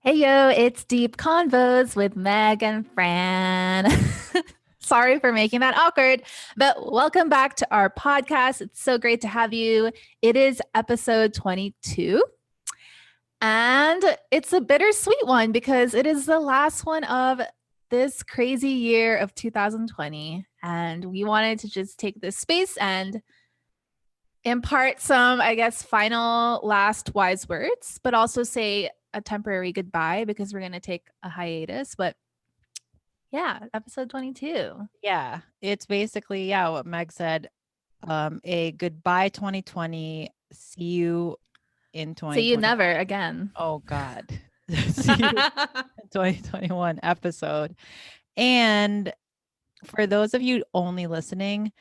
Heyo, it's Deep Convos with Meg and Fran. Sorry for making that awkward, but welcome back to our podcast. It's so great to have you. It is episode 22, and it's a bittersweet one because it is the last one of this crazy year of 2020. And we wanted to just take this space and impart some, I guess, final last wise words, but also say a temporary goodbye because we're going to take a hiatus. But yeah, episode 22. Yeah, it's basically, what Meg said. A goodbye 2020. See you in See you 2021. never again. Oh God. See you in 2021 episode. And for those of you only listening,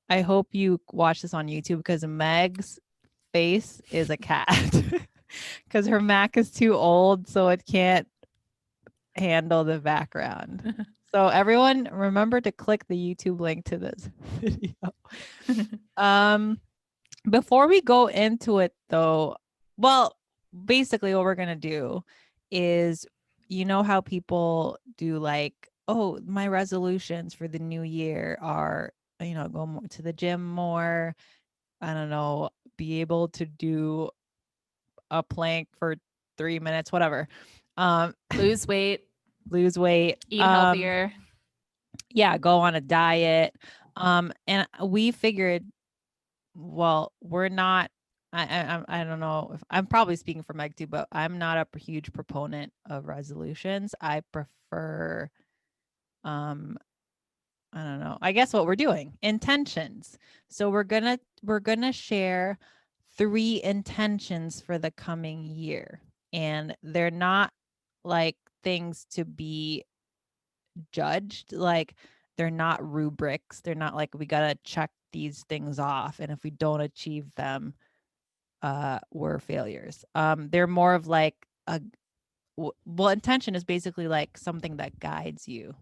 I hope you watch this on YouTube because Meg's face is a cat. Because her Mac is too old, so it can't handle the background. So everyone remember to click the YouTube link to this video. Before we go into it though, well, basically what we're going to do is, you know how people do like, oh, my resolutions for the new year are, go more to the gym more. I don't know, be able to do a plank for 3 minutes, whatever. Lose weight, Eat healthier. Yeah, go on a diet. And we figured, well, we're not, I don't know if I'm probably speaking for Meg too, but I'm not a huge proponent of resolutions. I prefer, I don't know, I guess what we're doing, intentions. So we're gonna share 3 intentions for the coming year. And they're not like things to be judged. Like they're not rubrics. They're not like we gotta check these things off. And if we don't achieve them, we're failures. They're more of like well, intention is basically like something that guides you.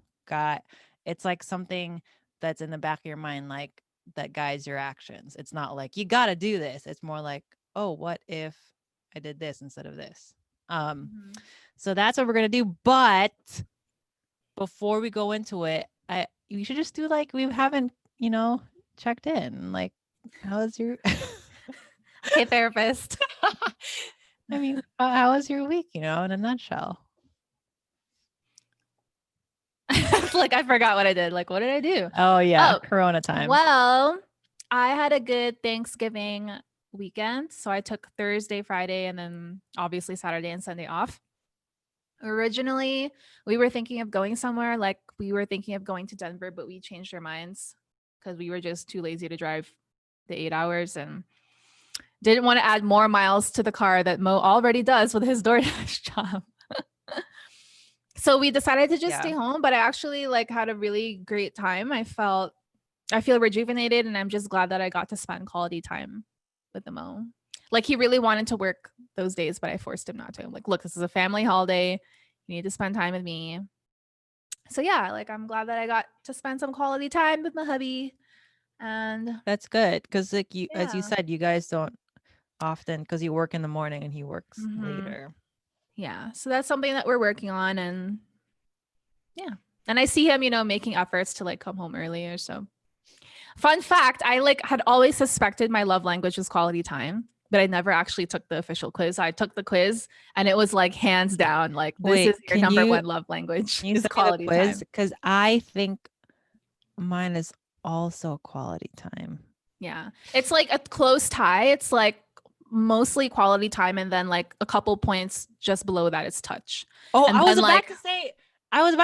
It's like something that's in the back of your mind, like that guides your actions. It's not like you got to do this. It's more like, oh, what if I did this instead of this? So that's what we're gonna do. But before we go into it, we should just do like we haven't, checked in. Like, how's your Okay, therapist. I mean, how was your week, in a nutshell? Like I forgot what I did. Like, what did I do? Oh yeah, Corona time. Well, I had a good Thanksgiving weekend. So I took Thursday, Friday, and then obviously Saturday and Sunday off. Originally, we were thinking of going somewhere. Like we were thinking of going to Denver, but we changed our minds because we were just too lazy to drive the 8 hours and didn't want to add more miles to the car that Mo already does with his DoorDash job. So we decided to just stay home, but I actually like had a really great time. I feel rejuvenated, and I'm just glad that I got to spend quality time with the Mo. Like he really wanted to work those days, but I forced him not to. I'm like, look, this is a family holiday. You need to spend time with me. So yeah, like I'm glad that I got to spend some quality time with my hubby. And that's good because like as you said, you guys don't often, because you work in the morning and he works later. Yeah. So that's something that we're working on. And yeah. And I see him, making efforts to like come home earlier. So fun fact, I like had always suspected my love language was quality time, but I never actually took the official quiz. I took the quiz and it was like hands down, like this is your number one love language. Can you is quality quiz? time. Because I think mine is also quality time. Yeah. It's like a close tie. It's like mostly quality time, and then like a couple points just below that is touch. Oh, and I was about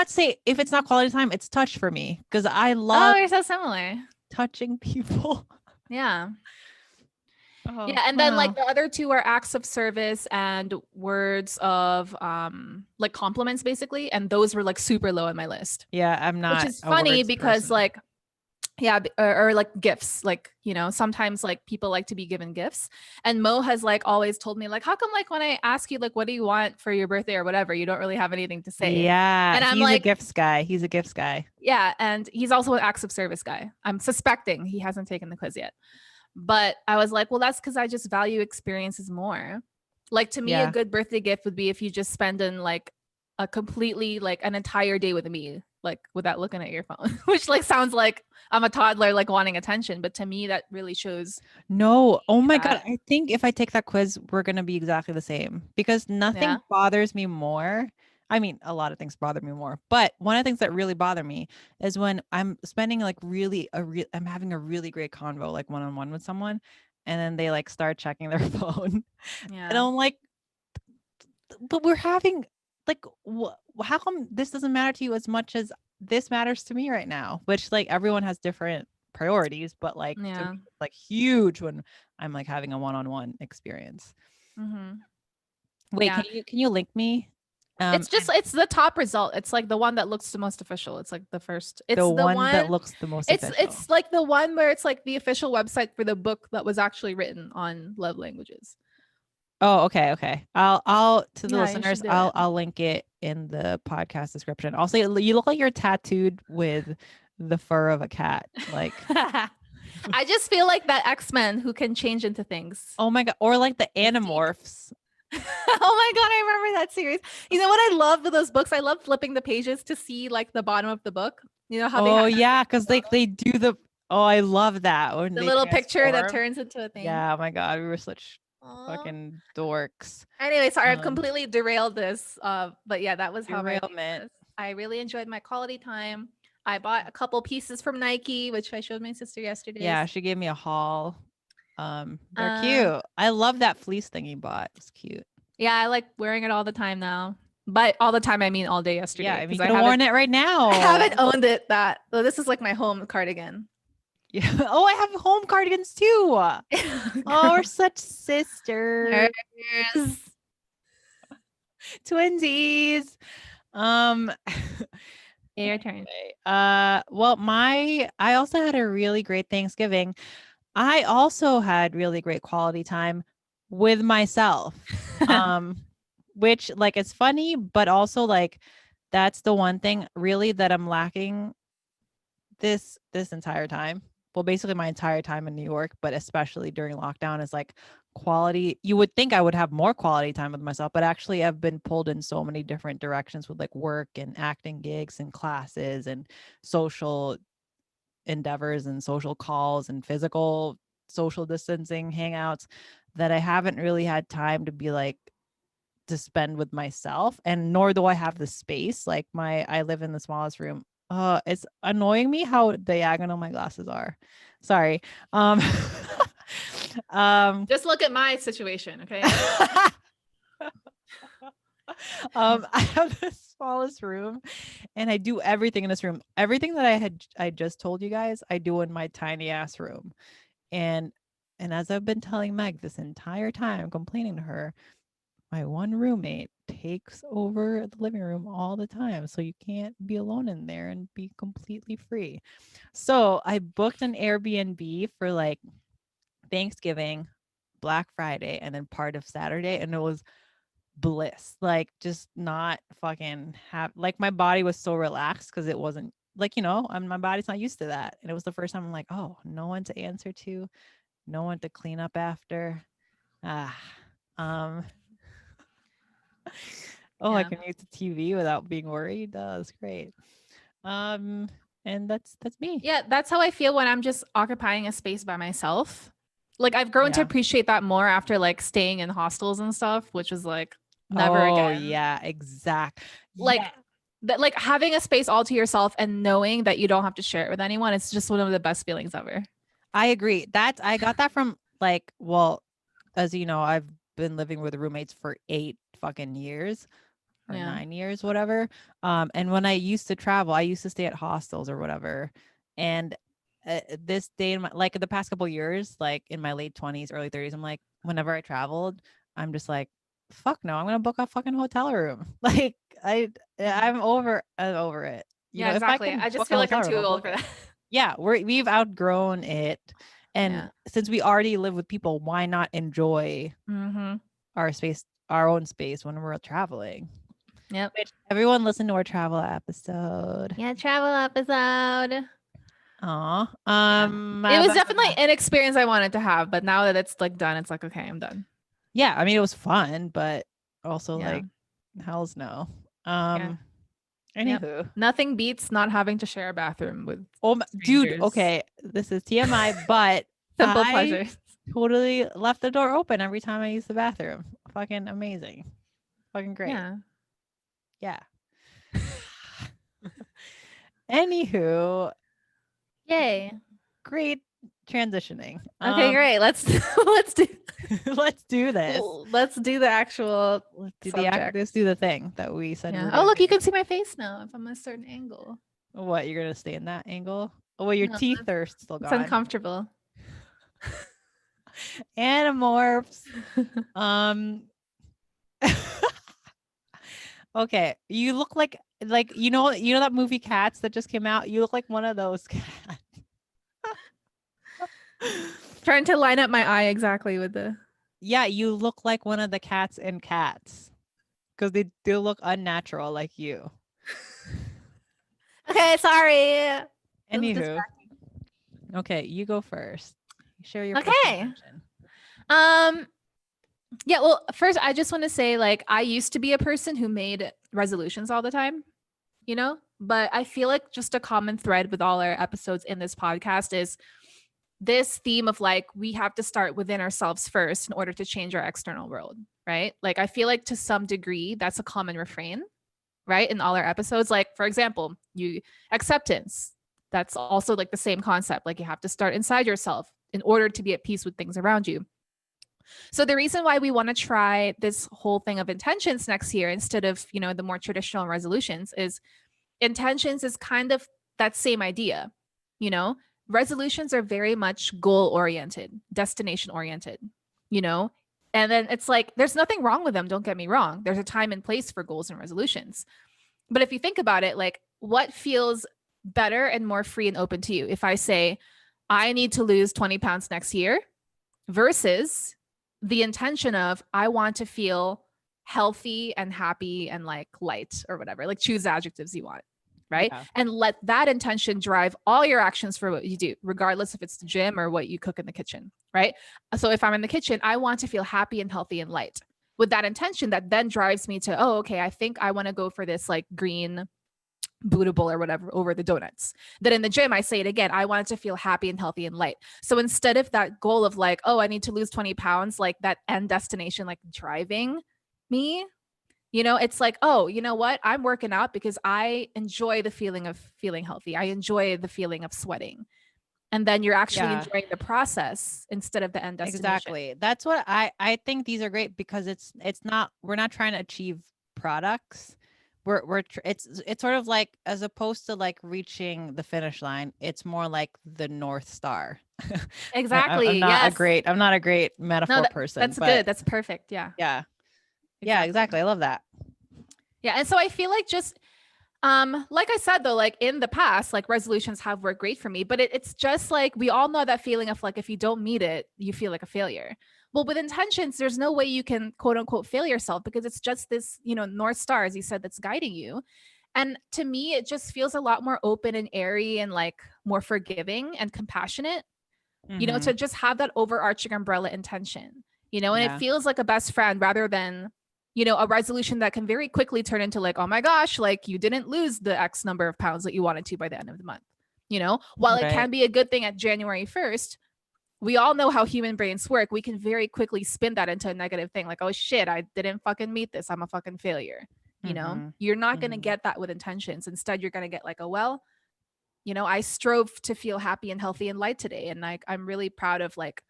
to say if it's not quality time, it's touch for me because I love you're so similar. touching people. Yeah. Oh, yeah. And then like the other two are acts of service and words of like compliments basically. And those were like super low on my list. Yeah, I'm not. Which is funny because person. like, yeah, or like gifts, like, sometimes like people like to be given gifts. And Mo has like always told me like, how come like when I ask you like, what do you want for your birthday or whatever, you don't really have anything to say? Yeah. And I'm he's like, a gifts guy. He's a gifts guy. Yeah. And he's also an acts of service guy. I'm suspecting he hasn't taken the quiz yet. But I was like, well, that's because I just value experiences more. Like to me, a Yeah. good birthday gift would be if you just spend in like a completely like an entire day with me, like without looking at your phone, which like sounds like I'm a toddler like wanting attention, but to me that really shows No. Oh my God. that. I think if I take that quiz, we're going to be exactly the same because Yeah. nothing bothers me more. I mean, a lot of things bother me more, but one of the things that really bother me is when I'm spending like I'm having a really great convo, like one-on-one with someone, and then they like start checking their phone. And Yeah. I'm like, but we're having like, how come this doesn't matter to you as much as this matters to me right now? Which like everyone has different priorities, but like to Yeah. me, it's like huge when I'm like having a one-on-one experience. Mm-hmm. Wait, Yeah. can you link me? It's just And it's the top result. It's like the one that looks the most official. It's like the first. the It's the one that one. looks the most official. It's like the one where it's like the official website for the book that was actually written on love languages. Oh, okay, okay. I'll to the Yeah, you listeners, should do it. I'll link it in the podcast description. Also, you look like you're tattooed with the fur of a cat. Like, I just feel like that X-Men who can change into things. oh my God, or like the Mystique. Animorphs. Oh my god, I remember that series. You know what I love with those books? I love flipping the pages to see like the bottom of the book. You know how they Oh have that yeah, thing at because the like bottom? they do oh, I love that when The they little picture that transform. turns into a thing. Yeah, oh my God, we were such Aww. fucking dorks. Anyway, sorry, I've Um, completely derailed this. But yeah, that was how my week derailment. was. I really enjoyed my quality time. I bought a couple pieces from Nike, which I showed my sister yesterday. Yeah, she gave me a haul. They're Uh, cute. I love that fleece thing you bought. It's cute. yeah, I like wearing it all the time now. But all the time, I mean all day Yeah, yesterday I mean, because you could have worn it right I haven't now. owned it that. So this is like my home cardigan. Yeah. Oh, I have home cardigans too. Oh, we're Girl. such sisters, Yes. twinsies. Um, Your turn. anyway, well, I also had a really great Thanksgiving. I also had really great quality time with myself. Um, which like it's funny, but also like that's the one thing really that I'm lacking this entire time. Well, basically my entire time in New York, but especially during lockdown is like quality. You would think I would have more quality time with myself, but actually I've been pulled in so many different directions with like work and acting gigs and classes and social endeavors and social calls and physical social distancing hangouts that I haven't really had time to be like to spend with myself, and nor do I have the space. Like I live in the smallest room. It's annoying me how diagonal my glasses are. Sorry. Um Just look at my situation, okay? I have the smallest room and I do everything in this room. Everything that I just told you guys, I do in my tiny ass room. And as I've been telling Meg this entire time, complaining to her, my one roommate takes over the living room all the time. So you can't be alone in there and be completely free. So I booked an Airbnb for like Thanksgiving, Black Friday, and then part of Saturday. And it was bliss. Like just not fucking have like my body was so relaxed because it wasn't like, my body's not used to that. And it was the first time I'm like, oh, no one to answer to, no one to clean up after. Ah. Um Oh, I Yeah. can use the TV without being worried. That's great. Um, and that's me. Yeah, that's how I feel when I'm just occupying a space by myself. Like I've grown to Yeah. appreciate that more after like staying in hostels and stuff, which was like never Oh, again. yeah, exact. Like Yeah. that like having a space all to yourself and knowing that you don't have to share it with anyone, it's just one of the best feelings ever. I agree. I got that from like, well, as you know, I've been living with roommates for 8 fucking years or Yeah. 9 years, whatever. And when I used to travel, I used to stay at hostels or whatever. And this day in my like the past couple years, like in my late 20s, early 30s, I'm like, whenever I traveled, I'm just like, fuck no, I'm gonna book a fucking hotel room. Like I'm over it. Yeah, If I exactly. can I just book a feel like I'm hotel room, too I'll old book for it. that. Yeah, we've outgrown it. And Yeah. since we already live with people, why not enjoy Mm-hmm. our space, our own space when we're traveling? Yep. Which everyone listen to our travel episode. Yeah, travel episode. Aw. Yeah. It was But definitely an experience I wanted to have, but now that it's like done, it's like, okay, I'm done. Yeah, I mean, it was fun, but also Yeah. like, hell's no. Yeah. Yep. Anywho, Nothing beats not having to share a bathroom with dude, strangers. okay, this is TMI, but Simple I pleasures. totally left the door open every time I use the bathroom. Fucking amazing. Fucking great. Yeah. Yeah. Anywho, Yay. great transitioning. Okay, great. Let's do Let's do this. let's do the actual subject. Let's do the thing that we said we Yeah. were Oh, gonna look, you do. can see my face now if I'm a certain angle. What, you're gonna stay in that angle? Oh, well, your No, teeth are still it's gone. uncomfortable. Animorphs. Um okay. You look like you know that movie Cats that just came out? You look like one of those cats. Trying to line up my eye exactly with the. Yeah, you look like one of the cats in Cats. Because they do look unnatural like you. Okay, sorry. It was Anywho, distracting. okay, you go first. Share your first Okay. intention. Um, yeah, well, first I just want to say like I used to be a person who made resolutions all the time, but I feel like just a common thread with all our episodes in this podcast is this theme of like we have to start within ourselves first in order to change our external world, right? Like I feel like to some degree that's a common refrain, right? In all our episodes. Like, for example, you acceptance. That's also like the same concept. Like you have to start inside yourself in order to be at peace with things around you. So the reason why we want to try this whole thing of intentions next year instead of, the more traditional resolutions is intentions is kind of that same idea. You know, resolutions are very much goal oriented, destination oriented, you know, and then it's like there's nothing wrong with them. Don't get me wrong. There's a time and place for goals and resolutions. But if you think about it, like what feels better and more free and open to you? If I say, I need to lose 20 pounds next year versus the intention of, I want to feel healthy and happy and like light or whatever, like choose adjectives you want. Right. Yeah. And let that intention drive all your actions for what you do, regardless if it's the gym or what you cook in the kitchen. Right. So if I'm in the kitchen, I want to feel happy and healthy and light with that intention that then drives me to, oh, okay, I think I want to go for this like green Buddha bowl or whatever over the donuts. Then in the gym, I say it again, I wanted to feel happy and healthy and light. So instead of that goal of like, oh, I need to lose 20 pounds, like that end destination, like driving me, it's like, oh, you know what? I'm working out because I enjoy the feeling of feeling healthy. I enjoy the feeling of sweating. And then you're actually Yeah, enjoying the process instead of the end destination. exactly. That's what I think these are great because it's not we're not trying to achieve products. It's sort of like as opposed to like reaching the finish line, it's more like the North Star. I'm Exactly. not a Yes. great I'm not a great No, metaphor person, that's but good. That's perfect. Yeah. yeah. Yeah, Exactly. exactly. I love that. Yeah. And so I feel like just like I said though, like in the past, like resolutions have worked great for me, but it's just like we all know that feeling of like if you don't meet it, you feel like a failure. Well, with intentions, there's no way you can quote unquote fail yourself because it's just this, North Star, as you said, that's guiding you. And to me, it just feels a lot more open and airy and like more forgiving and compassionate, to Mhm. just have that overarching umbrella intention, and it Yeah. feels like a best friend rather than, a resolution that can very quickly turn into like, oh my gosh, like you didn't lose the X number of pounds that you wanted to by the end of the month. While it Right. can be a good thing at January 1st, we all know how human brains work. We can very quickly spin that into a negative thing. Like, oh shit, I didn't fucking meet this. I'm a fucking failure. Mhm. You're not going to Mhm. get that with intentions. Instead, you're going to get like, oh, well, I strove to feel happy and healthy and light today. And like, I'm really proud of like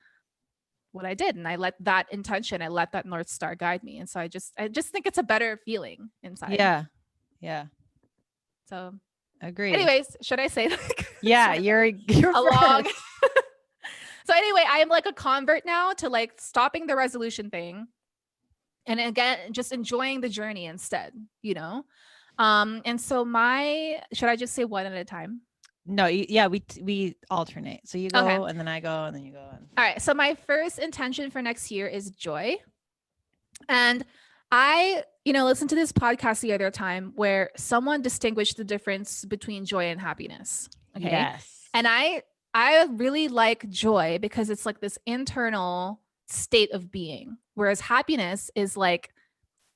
what I did. And I let that intention, I let that North Star guide me. And so I just think it's a better feeling inside. Yeah. Yeah. So Agree. anyways, should I say like Yeah, sort of you're a long, first. so anyway, I am like a convert now to like stopping the resolution thing. And again, just enjoying the journey instead, and so should I just say one at a time? No, yeah, we alternate. So you Okay. go and then I go and then you go and All right. So my first intention for next year is joy. And I, listened to this podcast the other time where someone distinguished the difference between joy and happiness. Okay. yes. And I really like joy because it's like this internal state of being. Whereas happiness is like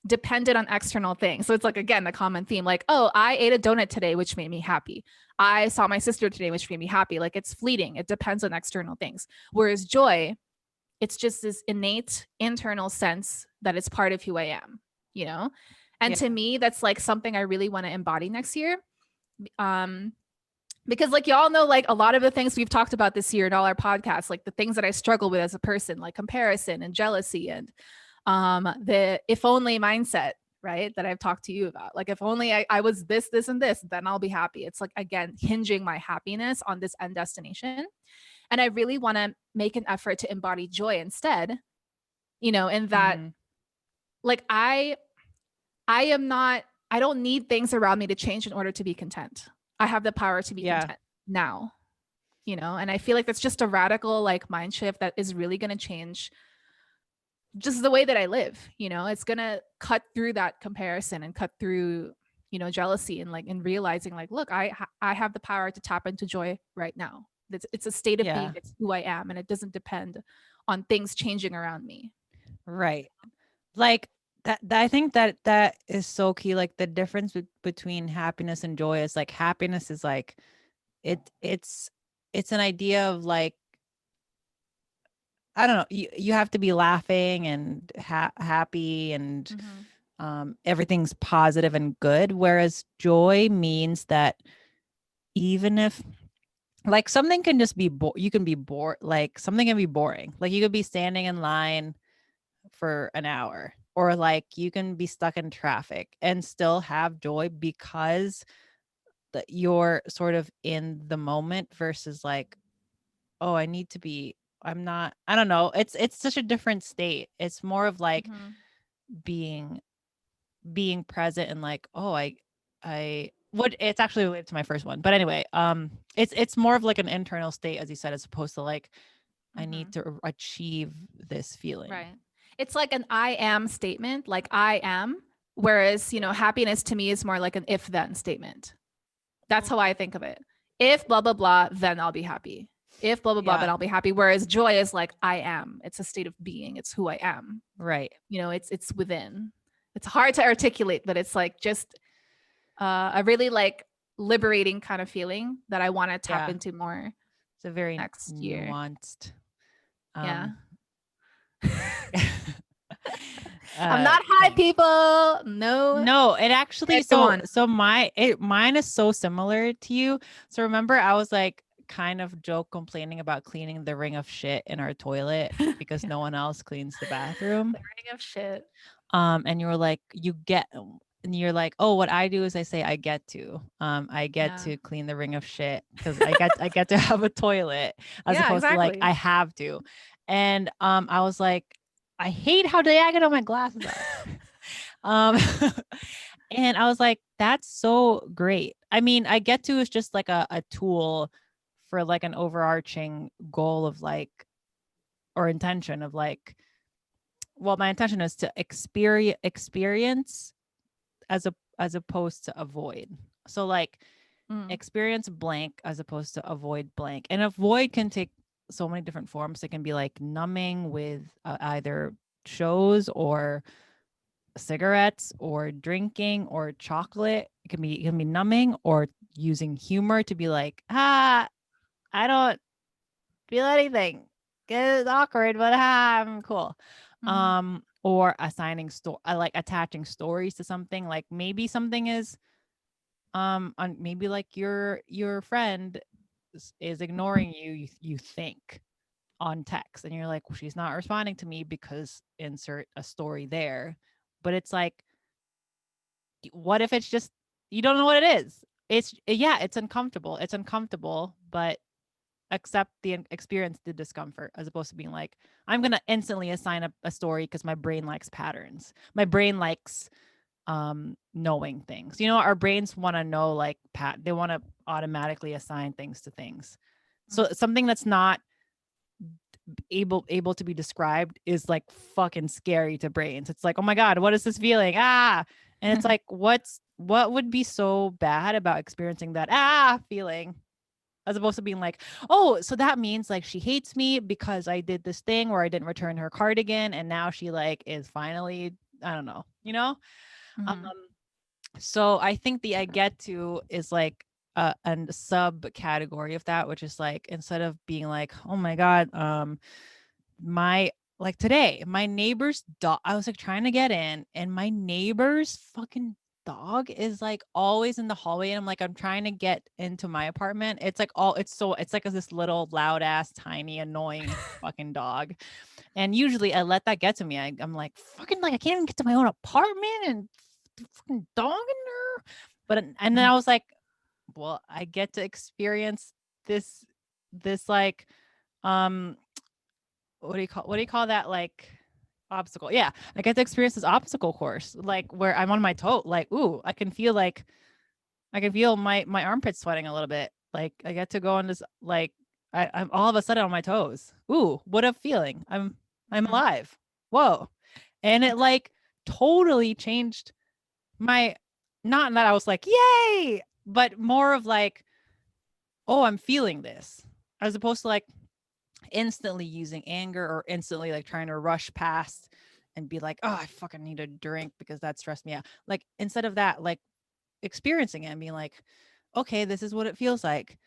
dependent on external things. So it's like, again, the common theme, like, oh, I ate a donut today, which made me happy. I saw my sister today, which made me happy. Like, it's fleeting. It depends on external things. Whereas joy, it's just this innate internal sense that it's part of who I am, you know? And Yeah. to me, that's like something I really want to embody next year. Um, because like y'all know, like a lot of the things we've talked about this year in all our podcasts, like the things that I struggle with as a person, like comparison and jealousy and the if only mindset, right, that I've talked to you about. Like if only I was this and this, then I'll be happy. It's like, again, hinging my happiness on this end destination. And I really want to make an effort to embody joy instead, you know, in that Mm-hmm. like I am not, I don't need things around me to change in order to be content. I have the power to be Yeah. content now, you know, and I feel like that's just a radical like mind shift that is really going to change just the way that I live, you know. It's going to cut through that comparison and cut through, you know, jealousy and like, and realizing like, look, I have the power to tap into joy right now. It's a state of being. Yeah. It's who I am. And it doesn't depend on things changing around me. Right. Like that I think that that is so key. Like the difference between happiness and joy is like happiness is like it's an idea of like I don't know, you have to be laughing and happy and everything's positive and good, whereas joy means that even if like something can just be you can be bored, like something can be boring, like you could be standing in line for an hour, or like you can be stuck in traffic and still have joy because that you're sort of in the moment versus like, oh, I need to be, I'm not, I don't know, it's such a different state. It's more of like Mm-hmm. being present and like, oh, I what it's actually related to my first one, but anyway, it's more of like an internal state, as you said, as opposed to like I Mm-hmm. need to achieve this feeling. Right. It's like an I am statement, like I am. Whereas, you know, happiness to me is more like an if then statement. That's how I think of it. If blah, blah, blah, then I'll be happy. If blah, blah, blah, then Yeah. I'll be happy. Whereas joy is like I am. It's a state of being. It's who I am. Right. You know, it's within. It's hard to articulate, but it's like just a really like liberating kind of feeling that I want to tap Yeah. into more It's a very next year. nuanced Yeah. um I'm not high, thing. people. No. No, it actually Go on. mine is so similar to you. So remember I was like kind of joke complaining about cleaning the ring of shit in our toilet because Yeah. no one else cleans the bathroom. The ring of shit. And you were like, and you're like, oh, what I do is I say I get Yeah. to clean the ring of shit because I get to have a toilet as Yeah, opposed to like exactly. I have to. And I was like, I hate how diagonal my glasses are. Um and I was like, that's so great. I mean, I get to is just like a tool for like an overarching goal of like or intention of like, well, my intention is to experience as opposed to avoid. So like Mm. experience blank as opposed to avoid blank. And avoid can take so many different forms. It can be like numbing with either shows or cigarettes or drinking or chocolate. It can be numbing or using humor to be like, I don't feel anything. It's awkward, but I'm cool. Mm. Or assigning I like attaching stories to something. Like maybe something is on maybe like your friend is ignoring you think on text, and you're like, well, she's not responding to me because insert a story there. But it's like, what if it's just you don't know what it is? It's uncomfortable, but accept the experience, the discomfort, as opposed to being like, I'm gonna instantly assign a story because my brain likes patterns. My brain likes knowing things. You know, our brains want to know like they want to automatically assign things to things. So Mm. something that's not able to be described is like fucking scary to brains. It's like, oh my god, what is this feeling? And it's like, what would be so bad about experiencing that feeling? as opposed to being like, oh, so that means like she hates me because I did this thing where I didn't return her cardigan and now she like is finally, I don't know, you know? Um, Mhm. so I think the I get to is like a subcategory of that, which is like, instead of being like, oh my God, my like today, my neighbor's dog, I was like trying to get in and my neighbor's fucking dog is like always in the hallway. And I'm like, I'm trying to get into my apartment. It's like it's like this little loud ass, tiny, annoying fucking dog. And usually I let that get to me. I'm like, fucking like, I can't even get to my own apartment and the fucking dog in there. But, and then I was like, well, I get to experience this like, um, what do you call that? Like obstacle. Yeah. I get to experience this obstacle course, like where I'm on my toe, like, ooh, I can feel my armpits sweating a little bit. Like I get to go on this, like, I'm all of a sudden on my toes. Ooh, what a feeling. I'm Mhm. alive. Whoa. And it like totally changed my, not that I was like, yay, but more of like, oh, I'm feeling this. As opposed to like instantly using anger or instantly like trying to rush past and be like, oh, I fucking need a drink because that stressed me out. Like instead of that, like experiencing it and being like, okay, this is what it feels like.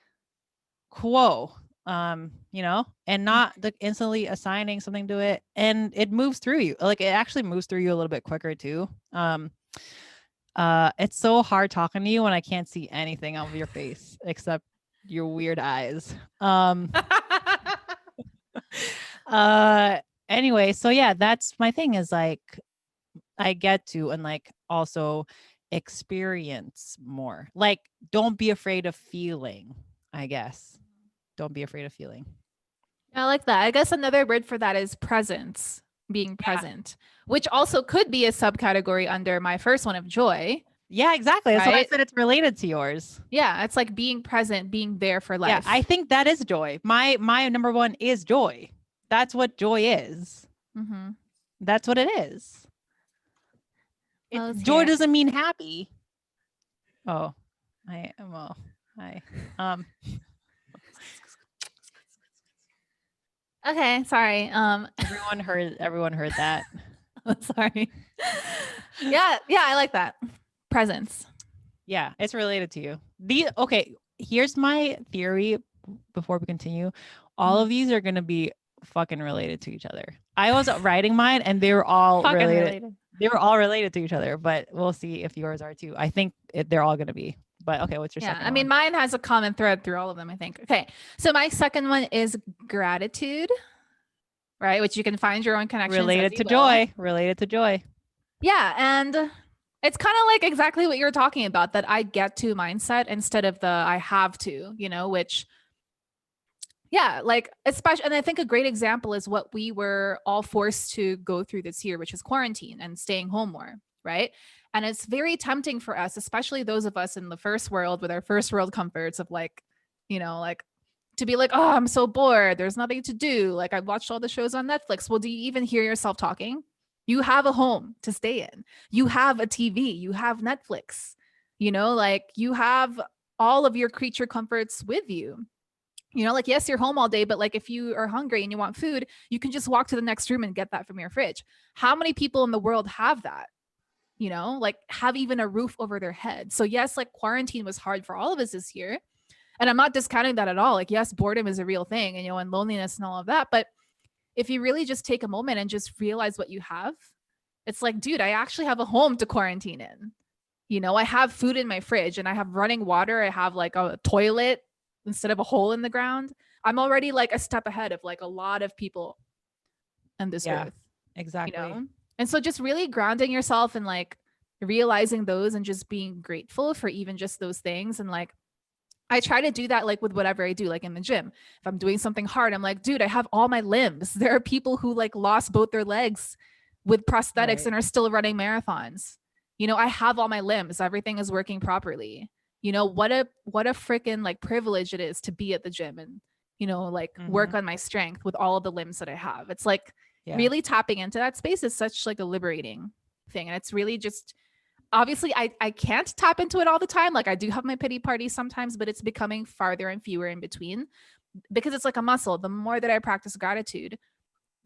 Whoa. You know, and not the instantly assigning something to it. And it moves through you. Like it actually moves through you a little bit quicker too. It's so hard talking to you when I can't see anything of your face except your weird eyes. Uh anyway, so yeah, that's my thing is like I get to and like also experience more. Like don't be afraid of feeling, I guess. Don't be afraid of feeling. I like that. I guess another word for that is presence, being Yeah. present, which also could be a subcategory under my first one of joy, Yeah, exactly. That's what I right? said, it's related to yours. Yeah, it's like being present, being there for Yeah, I life. think that is joy. My number one is joy. That's what joy is. Mm-hmm. That's what it is. Well, It's let's hear joy it. doesn't mean happy. Oh, well, I um Okay, sorry. everyone heard that. Sorry. Yeah, yeah, I like that. Presence. Yeah, it's related to you. Okay, here's my theory before we continue. All of Mhm. these are going to be fucking related to each other. I was writing mine and they were all Fucking related. related. They were all related to each other, but we'll see if yours are too. I think they're all going to be. But okay, what's your Yeah, I second mean, one? mine has a common thread through all of them, I think. Okay, so my second one is gratitude, right? Which you can find your own connections as Related you to will. joy. Related to joy. Yeah, and it's kind of like exactly what you're talking about, that I get to mindset instead of the I have to, which, yeah, like, especially, and I think a great example is what we were all forced to go through this year, which is quarantine and staying home more, right? And it's very tempting for us, especially those of us in the first world with our first world comforts of like, like to be like, oh, I'm so bored. There's nothing to do. Like, I watched all the shows on Netflix. Well, do you even hear yourself talking? You have a home to stay in. You have a TV. You have Netflix. Like you have all of your creature comforts with you. Like, yes, you're home all day, but like if you are hungry and you want food, you can just walk to the next room and get that from your fridge. How many people in the world have that? Like have even a roof over their head. So, yes, like quarantine was hard for all of us this year. And I'm not discounting that at all. Like, yes, boredom is a real thing, and loneliness and all of that. But if you really just take a moment and just realize what you have, it's like, dude, I actually have a home to quarantine in. I have food in my fridge and I have running water. I have like a toilet instead of a hole in the ground. I'm already like a step ahead of like a lot of people on this Yeah, earth, you exactly. know? And so just really grounding yourself and like realizing those and just being grateful for even just those things. And like, I try to do that like with whatever I do, like in the gym. If I'm doing something hard, I'm like, dude, I have all my limbs. There are people who like lost both their legs with prosthetics Right. and are still running marathons. I have all my limbs. Everything is working properly. What a freaking like privilege it is to be at the gym and like Mm-hmm. work on my strength with all of the limbs that I have. It's like Yeah. really tapping into that space is such like a liberating thing. And it's really just obviously I can't tap into it all the time. Like I do have my pity parties sometimes, but it's becoming farther and fewer in between because it's like a muscle. The more that I practice gratitude,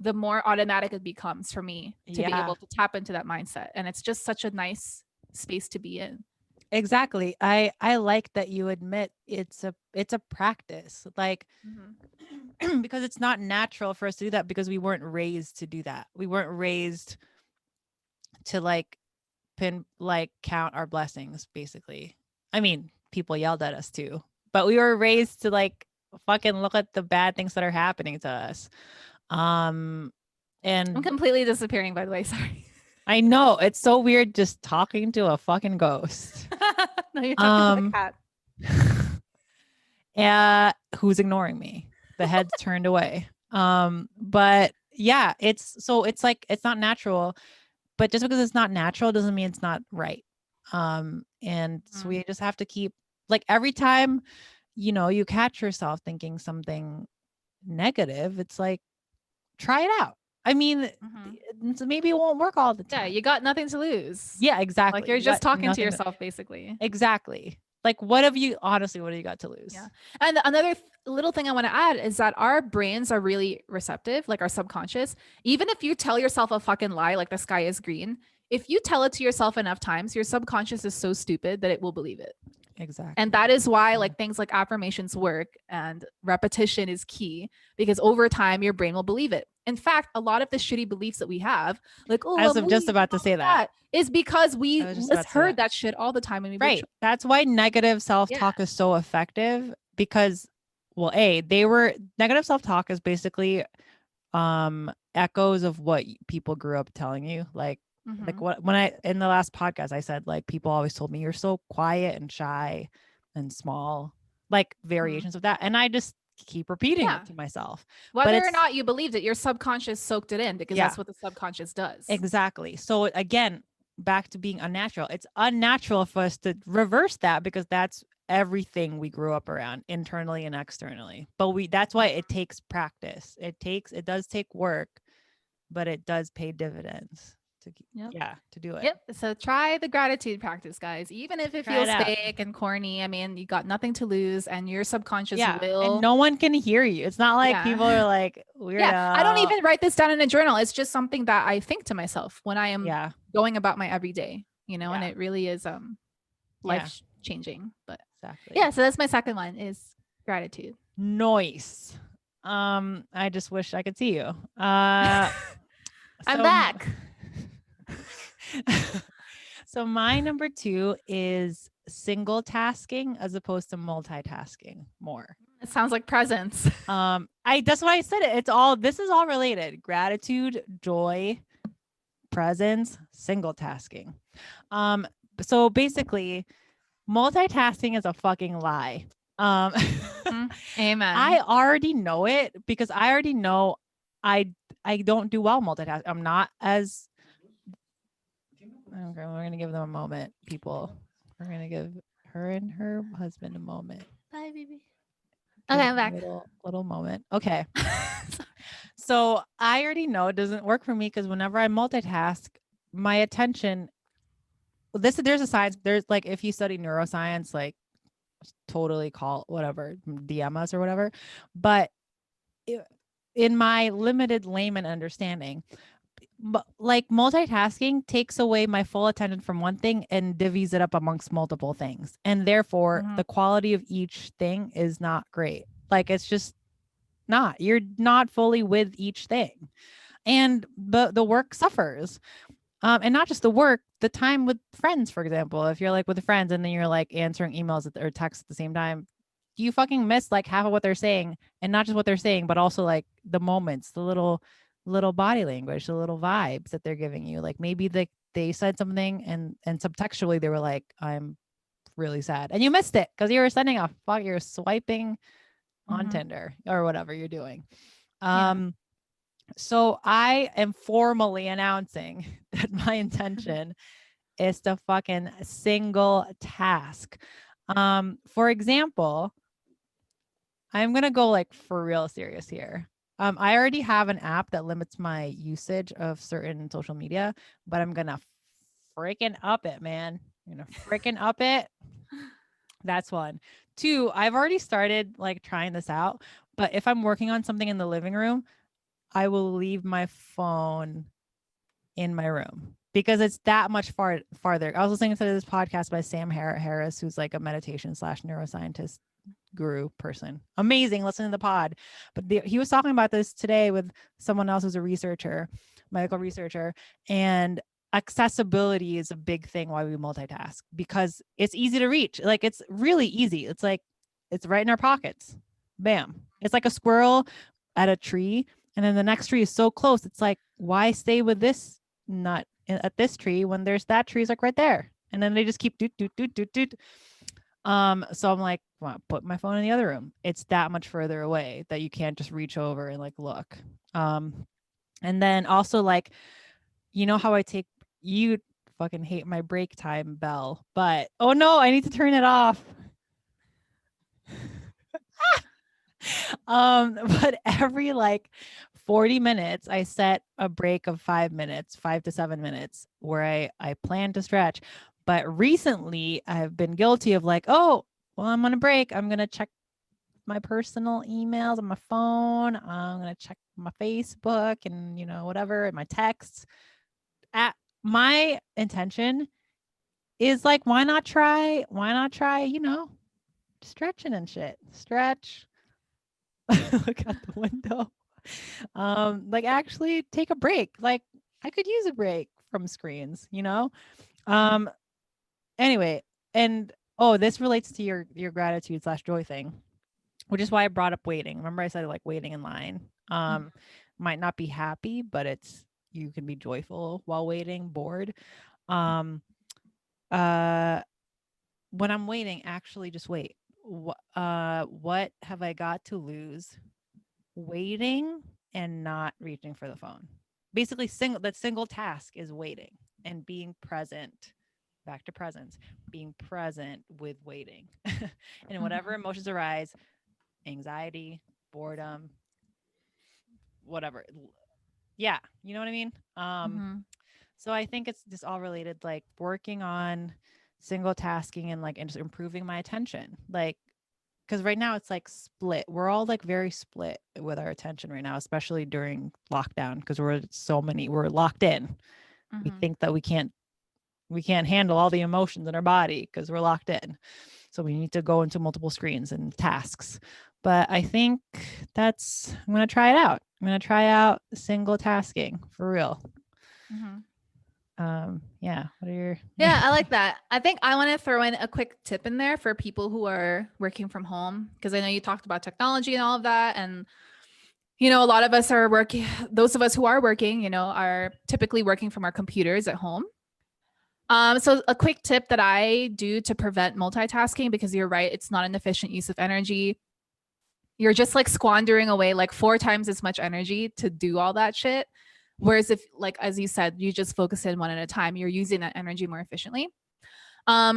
the more automatic it becomes for me to be Yeah, able to tap into that mindset. And it's just such a nice space to be in. exactly. I like that you admit it's a practice. Like because it's not natural for us to do that because we weren't raised to do that. We weren't raised to like count our blessings basically. I mean, people yelled at us too, but we were raised to like fucking look at the bad things that are happening to us. Um I'm and completely disappearing, by the way. Sorry. I know it's so weird just talking to a fucking ghost. No, you're talking to the Um cat. who's ignoring me. The head's turned away. But yeah, it's like it's not natural, but just because it's not natural doesn't mean it's not right. And so Mm-hmm. we just have to keep like every time, you catch yourself thinking something negative, it's like try it out. I mean, Mm-hmm. maybe it won't work all the Yeah, time. you got nothing to lose. Yeah, Like exactly. you're You got just talking to nothing to, yourself, basically. exactly. Like what have you honestly, what do you got to Yeah. lose? And another little thing I want to add is that our brains are really receptive, like our subconscious. Even if you tell yourself a fucking lie, like the sky is green, if you tell it to yourself enough times, your subconscious is so stupid that it will believe it. And Exactly. that is why Yeah. like things like affirmations work and repetition is key because over time your brain will believe it. In fact, a lot of the shitty beliefs that we have, like, oh, I was I'm just weak, about to blah, blah, say that. blah, is because I we was just about to say heard that. that shit all the time when we were Right. That's why negative yeah. self-talk is so effective because, well, negative self-talk is basically echoes of what people grew up telling you. Like Mm-hmm. what when I in the last podcast I said like people always told me you're so quiet and shy and small, like Mm-hmm. variations of that. And I just keep repeating Yeah. it to myself. But Whether or it's not you believed it, your subconscious soaked it in because yeah, that's what the subconscious does. exactly. So again, back to being unnatural. It's unnatural for us to reverse that because that's everything we grew up around internally and externally. But that's why it takes practice. It does take work, but it does pay dividends Yep. to do it. Yep. So try the gratitude practice, guys. Even if it Try it feels out. fake and corny, I mean, you got nothing to lose and your subconscious Yeah. And will. no one can hear you. It's not like Yeah. people are like Yeah. I don't weirdo. even write this down in a journal. It's just something that I think to myself when I am Yeah. going about my everyday, and Yeah. it really is Yeah. life changing. But Exactly. yeah, so that's my second one is gratitude. Noise. I just wish I could see you. I'm So back. so my number 2 is single tasking as opposed to multitasking more. It sounds like presents. That's why I said it. This is all related. Gratitude, joy, presence, single tasking. So basically multitasking is a fucking lie. Amen. I already know it because I already know I don't do well multitasking. I'm not as okay, we're gonna give them a moment, people. We're gonna give her and her husband a moment. Bye, baby. Give Okay, them I'm a back. little moment. Okay. So I already know it doesn't work for me because whenever I multitask, my attention there's a science, there's like if you study neuroscience, like totally call whatever, DM us or whatever. But in my limited layman understanding, like multitasking takes away my full attention from one thing and divvies it up amongst multiple things. And therefore Mhm. the quality of each thing is not great. Like it's just not, you're not fully with each thing. And the work suffers. And not just the work, the time with friends, for example, if you're like with friends and then you're like answering emails or texts at the same time, you fucking miss like half of what they're saying, and not just what they're saying, but also like the moments, the little body language, the little vibes that they're giving you. Like maybe they said something and subtextually they were like, I'm really sad. And you missed it because you were sending a fuck, you're swiping on Mhm. Tinder or whatever you're doing. Yeah. So I am formally announcing that my intention is to fucking single task. For example, I'm gonna go like for real serious here. I already have an app that limits my usage of certain social media, but I'm gonna freaking up it, man. You're gonna freaking up it. That's one. Two, I've already started like trying this out, but if I'm working on something in the living room, I will leave my phone in my room because it's that much farther. I was listening to this podcast by Sam Harris, who's like a meditation / neuroscientist guru person. Amazing. Listen to the pod. But he was talking about this today with someone else who's a researcher, medical researcher, and accessibility is a big thing why we multitask because it's easy to reach. Like it's really easy. It's like it's right in our pockets. Bam. It's like a squirrel at a tree and then the next tree is so close. It's like, why stay with this nut at this tree when there's that tree is like right there? And then they just keep doot, doot, doot, doot, doot. So I'm like, well, put my phone in the other room. It's that much further away that you can't just reach over and like look. And then also like, you know how you fucking hate my break time bell, but oh no, I need to turn it off. But every like 40 minutes, I set a break of 5 minutes, 5 to 7 minutes where I plan to stretch. But recently I've been guilty of like, oh, well, I'm on a break. I'm going to check my personal emails on my phone. I'm going to check my Facebook and, you know, whatever, and my texts. My intention is like, why not try, you know, stretching and shit. Stretch. Look out the window. Like actually take a break. Like I could use a break from screens, you know? Anyway, and oh, this relates to your gratitude / joy thing, which is why I brought up waiting. Remember I said like waiting in line. Might not be happy, but you can be joyful while waiting, bored. When I'm waiting, actually just wait. What have I got to lose waiting and not reaching for the phone? Basically, single task is waiting and being present. Back to presence, being present with waiting. And whatever emotions arise, anxiety, boredom, whatever. Yeah, you know what I mean? So I think it's just all related, like working on single tasking and like just improving my attention. Like, because right now it's like split. We're all like very split with our attention right now, especially during lockdown, because we're locked in. We think that we can't handle all the emotions in our body because we're locked in. So we need to go into multiple screens and tasks. But I think I'm going to try it out. I'm going to try out single tasking for real. Yeah. What are your... Yeah, I like that. I think I want to throw in a quick tip in there for people who are working from home, because I know you talked about technology and all of that. And, you know, a lot of us are working, those of us who are working, you know, are typically working from our computers at home. So a quick tip that I do to prevent multitasking, because you're right, it's not an efficient use of energy. You're just like squandering away like 4 times as much energy to do all that shit. Whereas if, like, as you said, you just focus in one at a time, you're using that energy more efficiently. I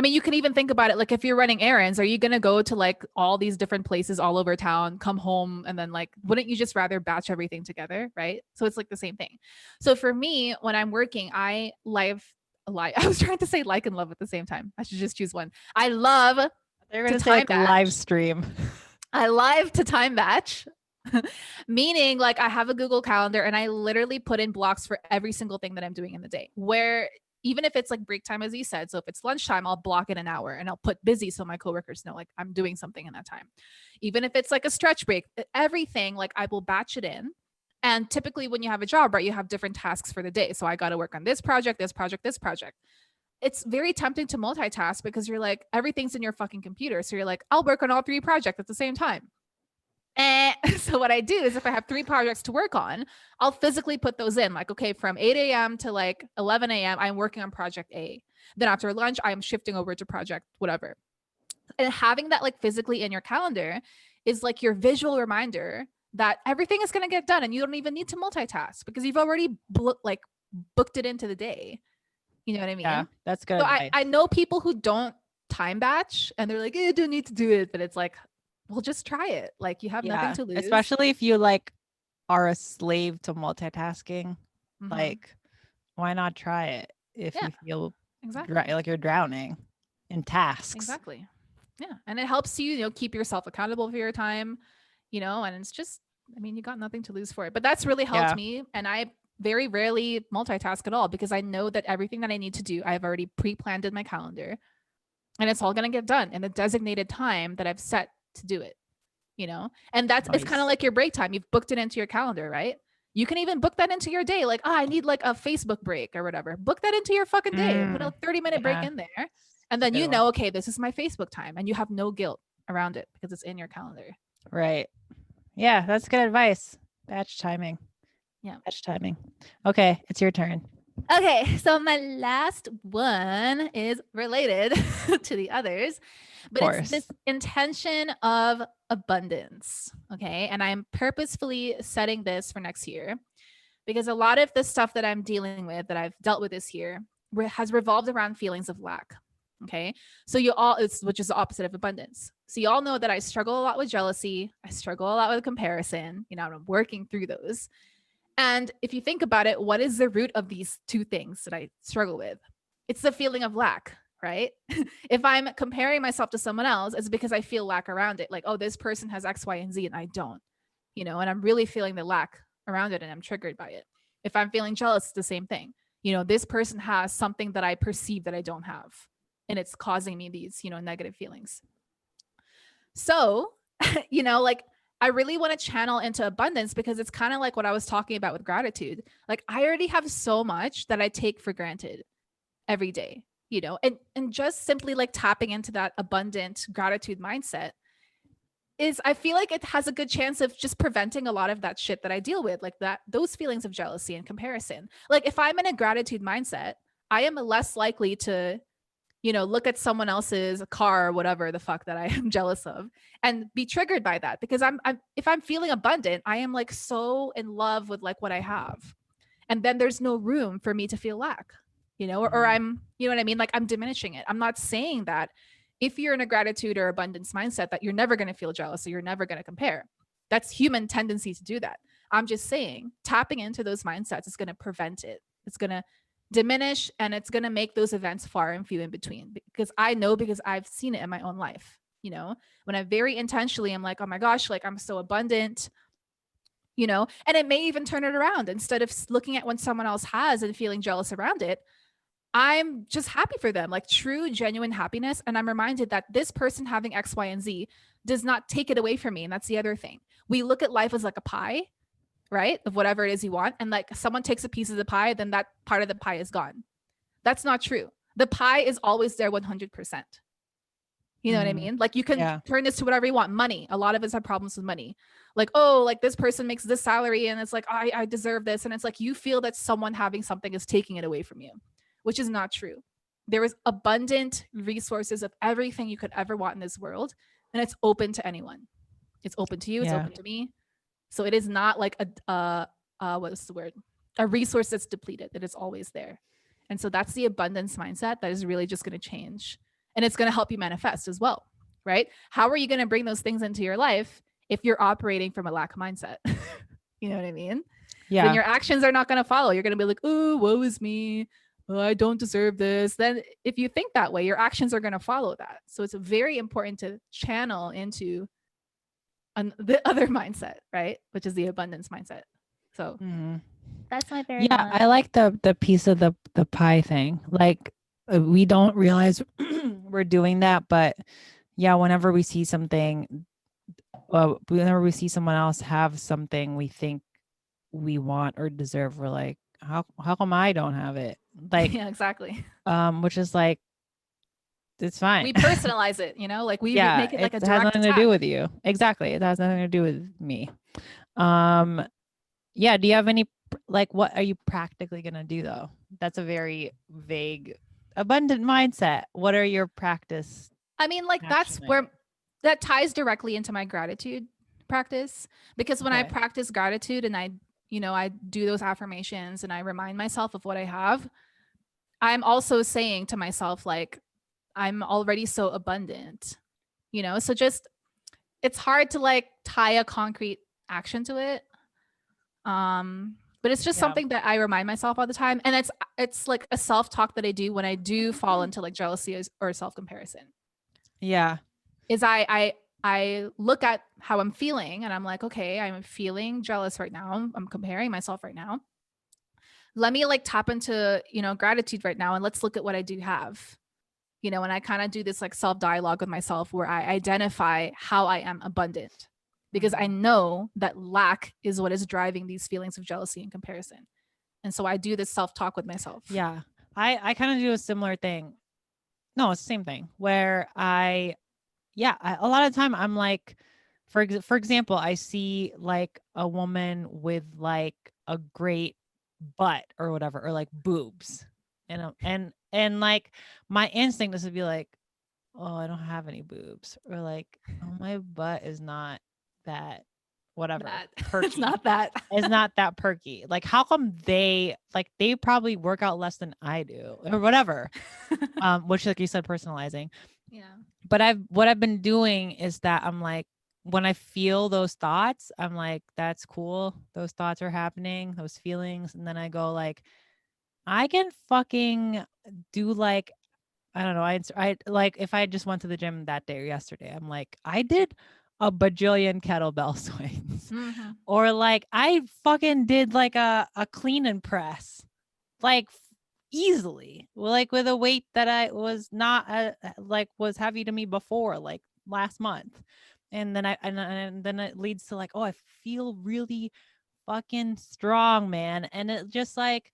mean, you can even think about it like if you're running errands, are you going to go to like all these different places all over town, come home, and then like, wouldn't you just rather batch everything together? Right. So it's like the same thing. So for me, when I'm working, I was trying to say like and love at the same time. I should just choose one. I love They're going to say like live stream. I live to time batch. Meaning like I have a Google Calendar and I literally put in blocks for every single thing that I'm doing in the day, where even if it's like break time, as you said, so if it's lunchtime, I'll block it an hour and I'll put busy so my coworkers know like I'm doing something in that time. Even if it's like a stretch break, everything, like I will batch it in. And typically when you have a job, right, you have different tasks for the day. So I got to work on this project, this project, this project. It's very tempting to multitask because you're like, everything's in your fucking computer. So you're like, I'll work on all 3 projects at the same time. And so what I do is if I have 3 projects to work on, I'll physically put those in like, okay, from 8 a.m. to like 11 a.m., I'm working on project A. Then after lunch, I'm shifting over to project whatever. And having that like physically in your calendar is like your visual reminder that everything is going to get done and you don't even need to multitask because you've already booked it into the day. You know what I mean? Yeah, that's good. So I know people who don't time batch and they're like, you don't need to do it. But it's like, well, just try it. Like you have nothing to lose. Especially if you like are a slave to multitasking. Like, why not try it? if Yeah, you feel exactly. like you're drowning in tasks. Exactly. Yeah. And it helps you, keep yourself accountable for your time, and it's just, I mean, you got nothing to lose for it. But that's really helped Yeah. me. And I very rarely multitask at all because I know that everything that I need to do, I've already pre planned in my calendar and it's all going to get done in the designated time that I've set to do it, And it's kind of Nice. like your break time. You've booked it into your calendar, right? You can even book that into your day. Like, I need like a Facebook break or whatever. Book that into your fucking day and put a 30-minute break Yeah. in there. And It's a then good one. okay, this is my Facebook time. And you have no guilt around it because it's in your calendar. Right. Yeah, that's good advice. Batch timing. Yeah. Batch timing. Okay, it's your turn. Okay, so my last one is related to the others, but it's this intention of abundance. Okay. And I'm purposefully setting this for next year because a lot of the stuff that I'm dealing with, that I've dealt with this year, has revolved around feelings of lack. Okay. So which is the opposite of abundance. So you all know that I struggle a lot with jealousy. I struggle a lot with comparison. I'm working through those. And if you think about it, what is the root of these two things that I struggle with? It's the feeling of lack, right? If I'm comparing myself to someone else, it's because I feel lack around it. Like, oh, this person has X, Y, and Z, and I don't, and I'm really feeling the lack around it and I'm triggered by it. If I'm feeling jealous, it's the same thing. This person has something that I perceive that I don't have, and it's causing me these, negative feelings. So, like I really want to channel into abundance because it's kind of like what I was talking about with gratitude. Like I already have so much that I take for granted every day, and just simply like tapping into that abundant gratitude mindset is, I feel like it has a good chance of just preventing a lot of that shit that I deal with, like those feelings of jealousy and comparison. Like if I'm in a gratitude mindset, I am less likely to look at someone else's car or whatever the fuck that I am jealous of and be triggered by that, because I'm if I'm feeling abundant, I am like so in love with like what I have. And then there's no room for me to feel lack, or I'm, what I mean? Like I'm diminishing it. I'm not saying that if you're in a gratitude or abundance mindset that you're never going to feel jealous or you're never going to compare. That's human tendency to do that. I'm just saying tapping into those mindsets is going to prevent it. It's going to diminish and it's going to make those events far and few in between, because I know, because I've seen it in my own life. When I very intentionally am like, oh my gosh, like I'm so abundant, and it may even turn it around. Instead of looking at when someone else has and feeling jealous around it, I'm just happy for them, like true, genuine happiness. And I'm reminded that this person having X, Y, and Z does not take it away from me. And that's the other thing. We look at life as like a pie, right? Of whatever it is you want. And like someone takes a piece of the pie, then that part of the pie is gone. That's not true. The pie is always there 100%. You know what I mean? Like you can turn this to whatever you want. Money. A lot of us have problems with money. Like, oh, like this person makes this salary and it's like, I deserve this. And it's like you feel that someone having something is taking it away from you, which is not true. There is abundant resources of everything you could ever want in this world. And it's open to anyone. It's open to you. It's open to me. So it is not like what's the word? A resource that's depleted. It is always there. And so that's the abundance mindset that is really just going to change. And it's going to help you manifest as well, right? How are you going to bring those things into your life if you're operating from a lack mindset? You know what I mean? Yeah. Then your actions are not going to follow. You're going to be like, oh, woe is me. Oh, I don't deserve this. Then if you think that way, your actions are going to follow that. So it's very important to channel into the other mindset, right? Which is the abundance mindset. So that's my very one. I like the piece of the pie thing. Like we don't realize we're doing that, but yeah, whenever we see something, whenever we see someone else have something we think we want or deserve, we're like, how come I don't have it? Like, yeah, exactly. Which is like, it's fine. We personalize it, like we make it like a direct nothing attack. to do with you. Exactly. It has nothing to do with me. Yeah. Do you have any, like, what are you practically going to do though? That's a very vague, abundant mindset. What are your practice? I mean, like that's where that ties directly into my gratitude practice, because when I practice gratitude and I do those affirmations and I remind myself of what I have, I'm also saying to myself, like, I'm already so abundant, so just, it's hard to like tie a concrete action to it. But it's just Yeah. something that I remind myself all the time. And it's like a self-talk that I do when I do fall into like jealousy or self-comparison. Yeah. Is I look at how I'm feeling and I'm like, okay, I'm feeling jealous right now. I'm comparing myself right now. Let me like tap into, gratitude right now and let's look at what I do have. And I kind of do this like self-dialogue with myself where I identify how I am abundant because I know that lack is what is driving these feelings of jealousy and comparison. And so I do this self-talk with myself. Yeah. I kind of do a similar thing. No, it's the same thing where a lot of time I'm like, for example, I see like a woman with like a great butt or whatever, or like boobs, and like my instinct is to be like, oh, I don't have any boobs, or like, oh, my butt is not that whatever That it's perky. not that. It's not that perky. Like, how come they probably work out less than I do or whatever? Which, like you said, personalizing. Yeah. But what I've been doing is that I'm like, when I feel those thoughts, I'm like, that's cool. Those thoughts are happening, those feelings. And then I go like, I can fucking do like, I don't know. I like, if I just went to the gym that day or yesterday, I'm like, I did a bajillion kettlebell swings, Mm-hmm. or like I fucking did like a clean and press, like easily, like with a weight that I was not like was heavy to me before, like last month. And then and then it leads to like, oh, I feel really fucking strong, man. And it just like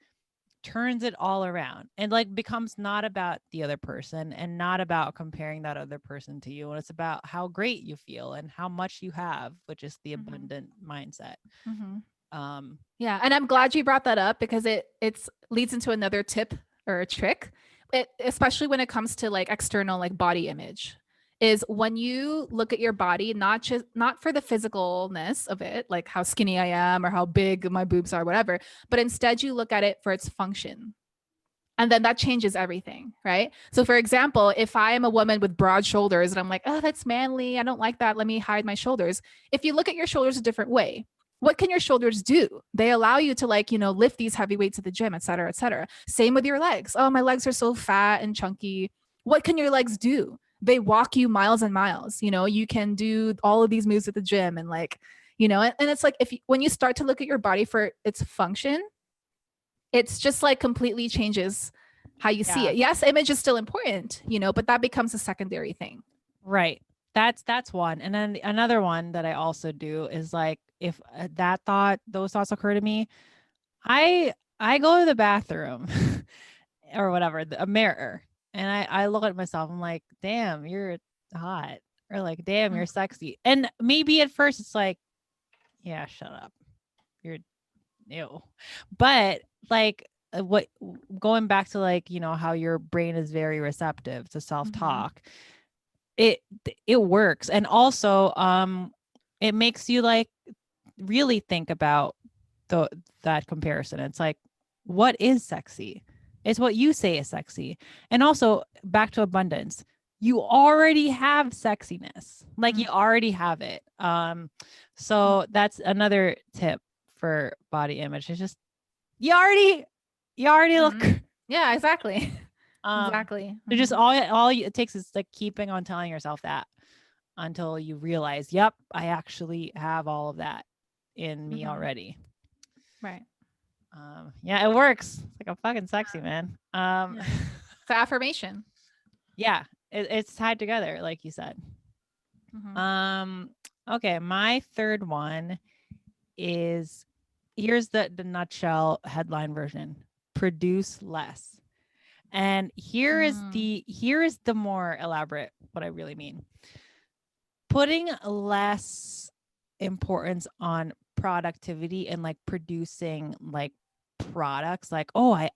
turns it all around and like becomes not about the other person and not about comparing that other person to you. And it's about how great you feel and how much you have, which is the abundant mindset. Mm-hmm. Um, Yeah, and I'm glad you brought that up because it's leads into another tip or a trick, especially when it comes to like external like body image. Is when you look at your body, not for the physicalness of it, like how skinny I am or how big my boobs are, whatever, but instead you look at it for its function. And then that changes everything, right? So, for example, if I am a woman with broad shoulders and I'm like, oh, that's manly, I don't like that, let me hide my shoulders. If you look at your shoulders a different way, what can your shoulders do? They allow you to like, lift these heavy weights at the gym, et cetera, et cetera. Same with your legs. Oh, my legs are so fat and chunky. What can your legs do? They walk you miles and miles. You can do all of these moves at the gym and like, and it's like when you start to look at your body for its function, it's just like completely changes how you see yeah. it. Yes, image is still important, but that becomes a secondary thing. Right. That's one. And then another one that I also do is like, if those thoughts occur to me, I go to the bathroom or whatever, a mirror, and I look at myself. I'm like, damn, you're hot, or like, damn, you're sexy. And maybe at first it's like, yeah, shut up, you're ew. But like, what going back to like, how your brain is very receptive to self-talk. It works. And also it makes you like really think about that comparison. It's like, what is sexy? It's what you say is sexy. And also back to abundance, you already have sexiness, like you already have it. So that's another tip for body image. It's just you already look. Yeah, exactly. Exactly. So just it takes is like keeping on telling yourself that until you realize, yep, I actually have all of that in me already. Right. Yeah, it works. It's like, I'm fucking sexy, man. It's affirmation. Yeah, it's tied together, like you said. Okay, my third one is, here's the nutshell headline version: produce less. And here is the more elaborate what I really mean. Putting less importance on productivity and like producing like products, like, oh, I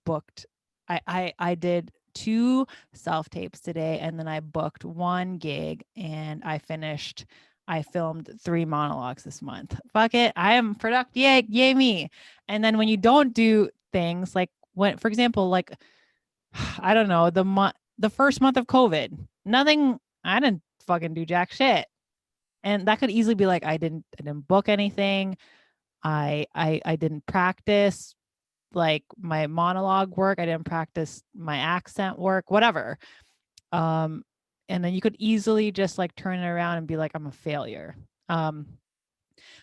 booked, I did 2 self tapes today, and then I booked 1 gig, and I filmed 3 monologues this month. Fuck it, I am productive. Yay me. And then when you don't do things like, when, for example, like, I don't know, the first month of COVID, I didn't fucking do jack shit. And that could easily be like, I didn't book anything. I didn't practice like my monologue work. I didn't practice my accent work, whatever. And then you could easily just like turn it around and be like, I'm a failure.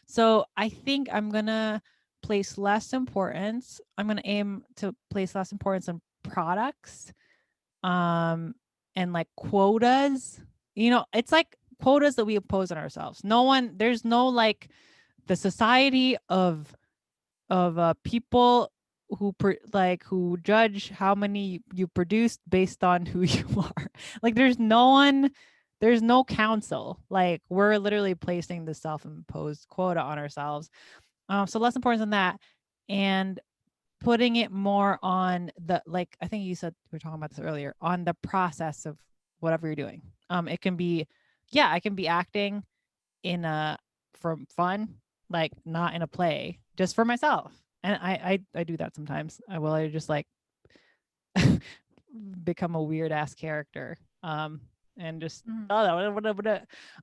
So I think I'm going to place less importance. I'm going to aim to place less importance on products, and like quotas. It's like quotas that we impose on ourselves. There's no like the society of people who judge how many you produced based on who you are. Like there's no council. Like we're literally placing the self-imposed quota on ourselves. So less importance on that, and putting it more on the, like, I think you said, we were talking about this earlier, on the process of whatever you're doing. It can be, yeah, I can be acting in for fun, like not in a play, just for myself. And I do that sometimes. I just like become a weird ass character. And just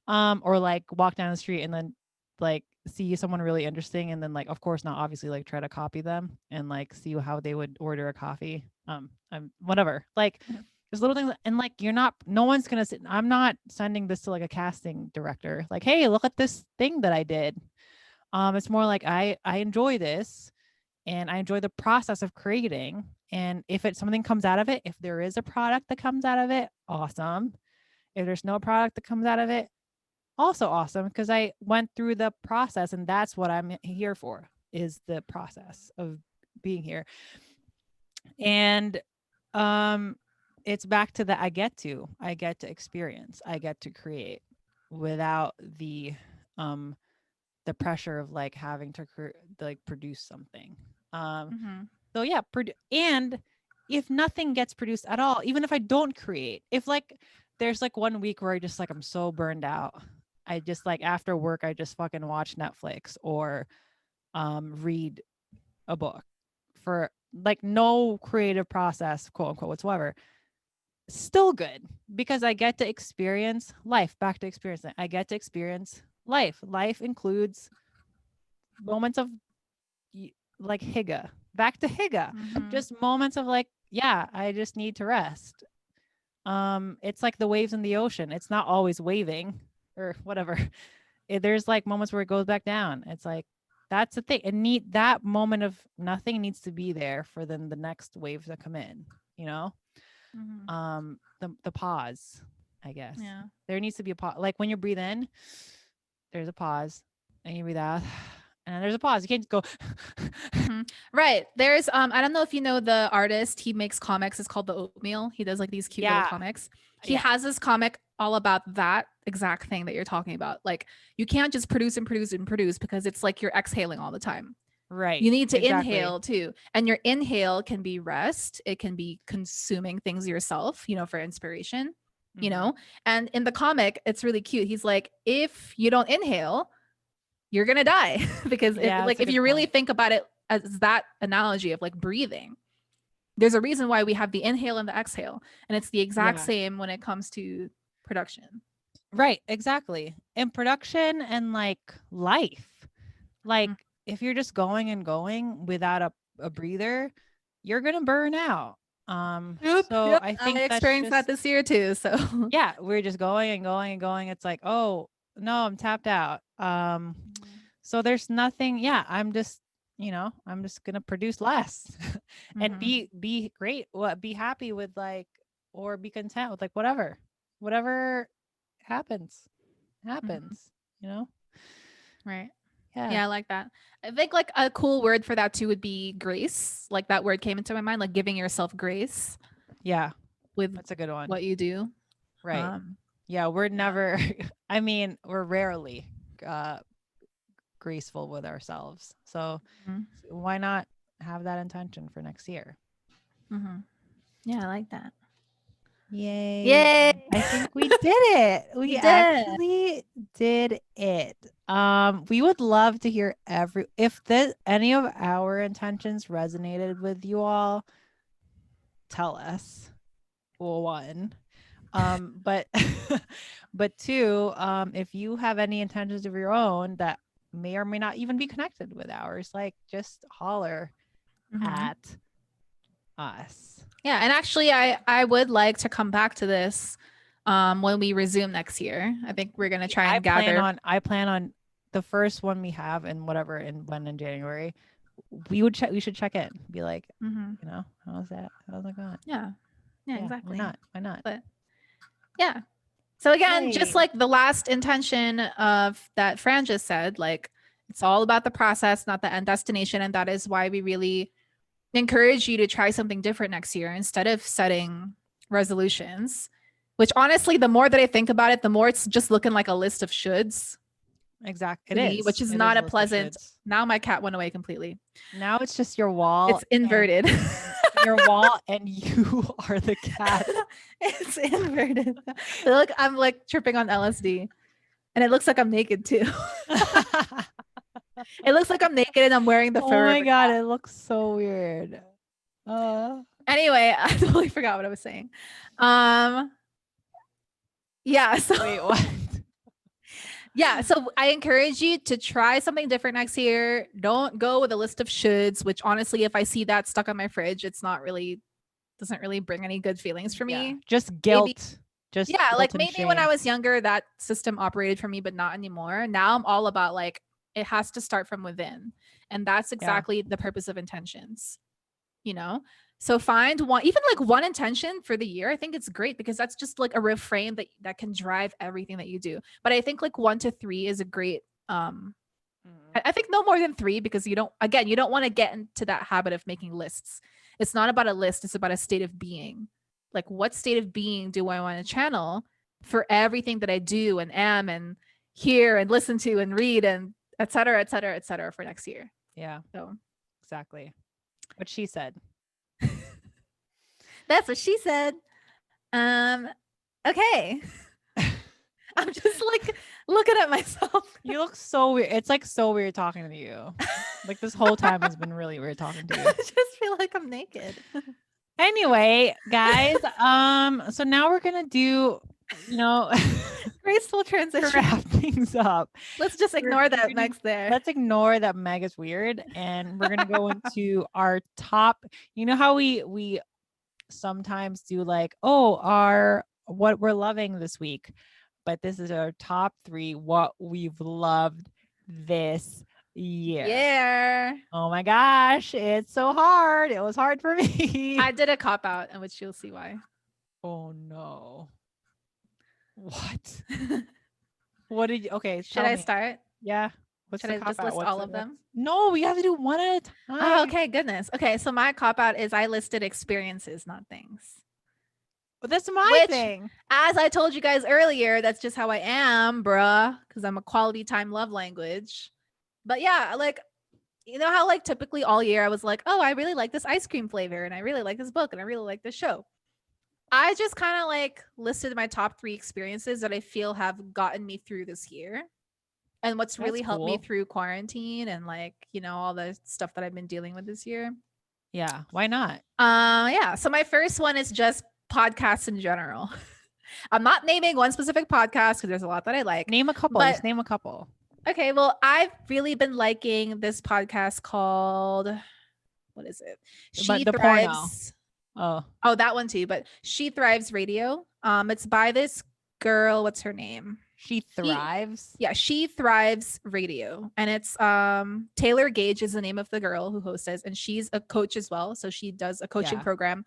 or like walk down the street and then like see someone really interesting and then like of course not obviously like try to copy them and like see how they would order a coffee. I'm whatever. Like there's little things, and like no one's gonna sit. I'm not sending this to like a casting director. Like, hey, look at this thing that I did. It's more like I enjoy this, and I enjoy the process of creating. And if something comes out of it, if there is a product that comes out of it, awesome. If there's no product that comes out of it, also awesome, because I went through the process, and that's what I'm here for, is the process of being here. And it's back to the I get to experience, I get to create without the pressure of like having to like produce something. So yeah, and if nothing gets produced at all, even if I don't create, if like there's like 1 week where I just like I'm so burned out, I just like after work I just fucking watch Netflix or read a book for like no creative process, quote unquote, whatsoever, still good, because I get to experience life. Back to experiencing, I get to experience life. Life includes moments of like Higa, back to Higa, just moments of like, yeah, I just need to rest. It's like the waves in the ocean. It's not always waving or whatever. There's like moments where it goes back down. It's like, that's the thing. That moment of nothing needs to be there for then the next waves to come in, the pause, I guess. Yeah. There needs to be a pause. Like when you breathe in, there's a pause, and you breathe out, and then there's a pause. You can't go. Right. There's I don't know if you know the artist, he makes comics, it's called The Oatmeal. He does like these cute little comics. He has this comic all about that exact thing that you're talking about. Like you can't just produce and produce and produce, because it's like you're exhaling all the time. Right. You need to exactly. inhale too. And your inhale can be rest. It can be consuming things yourself, for inspiration, And in the comic, it's really cute. He's like, if you don't inhale, you're going to die. Because if you really think about it as that analogy of like breathing, there's a reason why we have the inhale and the exhale. And it's the exact same when it comes to production. Right. Exactly. In production and like life, like if you're just going and going without a breather, you're going to burn out. So I think I experienced that this year too. So yeah, we're just going and going and going. It's like, oh no, I'm tapped out. So there's nothing. Yeah, I'm just gonna produce less and be great. Be happy with like, or be content with like whatever happens. Right. Yeah. Yeah, I like that. I think like a cool word for that too would be grace. Like that word came into my mind, like giving yourself grace. Yeah. With that's a good one. What you do. Right. Yeah, we're never I mean, we're rarely graceful with ourselves. So why not have that intention for next year? Yeah, I like that. Yay. I think we did it. We actually did it. We would love to hear if any of our intentions resonated with you all, tell us. Well, one. But but two, if you have any intentions of your own that may or may not even be connected with ours, like just holler at us. Yeah, and actually I would like to come back to this when we resume next year. I think we're gonna try and gather. I plan on the first one we have in whatever in January. We should check in, be like, you know, how's it going? Yeah, exactly. Why not? But yeah, so again, just like the last intention of that Fran just said, like it's all about the process, not the end destination, and that is why we really encourage you to try something different next year instead of setting resolutions. Which honestly, the more that I think about it, the more it's just looking like a list of shoulds. Exactly. It is, which is not a pleasant. Now my cat went away completely. Now it's just your wall. It's inverted. Your wall, and you are the cat. It's inverted. Look, I'm like tripping on LSD, and it looks like I'm naked too. It looks like I'm naked and I'm wearing the fur. Oh my god, it looks so weird. Anyway, I totally forgot what I was saying. Yeah. So wait, what? Yeah, so I encourage you to try something different next year. Don't go with a list of shoulds, which honestly, if I see that stuck on my fridge, it's not really doesn't really bring any good feelings for me. Just guilt. Maybe, just yeah, guilt like and maybe shame. when I was younger, that system operated for me, but not anymore. Now I'm all about like it has to start from within, and that's exactly the purpose of intentions. You know, so find one, even like one intention for the year. I think it's great because that's just like a refrain that can drive everything that you do. But I think like 1 to 3 is a great I think no more than 3, because you don't want to get into that habit of making lists. It's not about a list, it's about a state of being. Like what state of being do I want to channel for everything that I do and am and hear and listen to and read and et cetera, et cetera, et cetera for next year. Yeah. So exactly what she said. That's what she said. Okay. I'm just like looking at myself. You look so weird. It's like so weird talking to you. Like this whole time has been really weird talking to you. I just feel like I'm naked. Anyway, guys, so now we're gonna do, graceful transition. Wrap things up. Let's just ignore that Meg's there. Let's ignore that Meg is weird, and we're gonna go into our top. You know how we sometimes do like, our what we're loving this week, but this is our top 3 what we've loved this year. Yeah. Oh my gosh, it's so hard. It was hard for me. I did a cop out, in which you'll see why. Oh no. What? What did you? Okay, should I start? Yeah. Should I just list all of them? No, we have to do one at a time. Oh, okay, goodness. Okay, so my cop out is I listed experiences, not things. But that's my thing. As I told you guys earlier, that's just how I am, bruh, because I'm a quality time love language. But yeah, like, you know how like typically all year I was like, oh, I really like this ice cream flavor, and I really like this book, and I really like this show. I just kind of like listed my top 3 experiences that I feel have gotten me through this year. And what's really helped me through quarantine and like, all the stuff that I've been dealing with this year. Yeah. Why not? Yeah. So my first one is just podcasts in general. I'm not naming one specific podcast because there's a lot that I like. Name a couple. Just name a couple. Okay. Well, I've really been liking this podcast called, what is it? She Thrives. Oh, that one too. But She Thrives Radio. It's by this girl. What's her name? She Thrives. She Thrives Radio, and it's Taylor Gage is the name of the girl who hosts it, and she's a coach as well. So she does a coaching program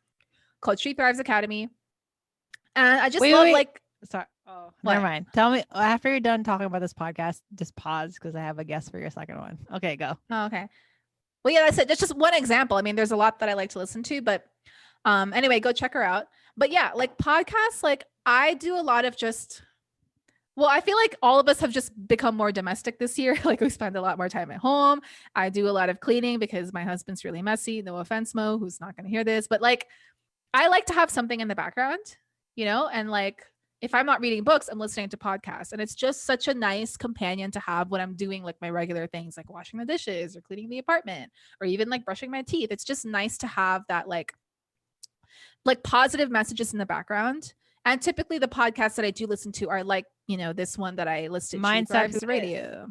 called She Thrives Academy. And I just like. Sorry. Oh, never mind. Tell me after you're done talking about this podcast. Just pause because I have a guess for your second one. Okay, go. Oh, okay. Well, yeah, that's it. That's just one example. I mean, there's a lot that I like to listen to, but anyway, go check her out. But yeah, like podcasts, like I do a lot of just. Well, I feel like all of us have just become more domestic this year. Like we spend a lot more time at home. I do a lot of cleaning because my husband's really messy. No offense, Mo, who's not going to hear this. But like, I like to have something in the background, and like, if I'm not reading books, I'm listening to podcasts. And it's just such a nice companion to have when I'm doing like my regular things, like washing the dishes or cleaning the apartment or even like brushing my teeth. It's just nice to have that like positive messages in the background. And typically the podcasts that I do listen to are like, this one that I listed, Mindset Radio.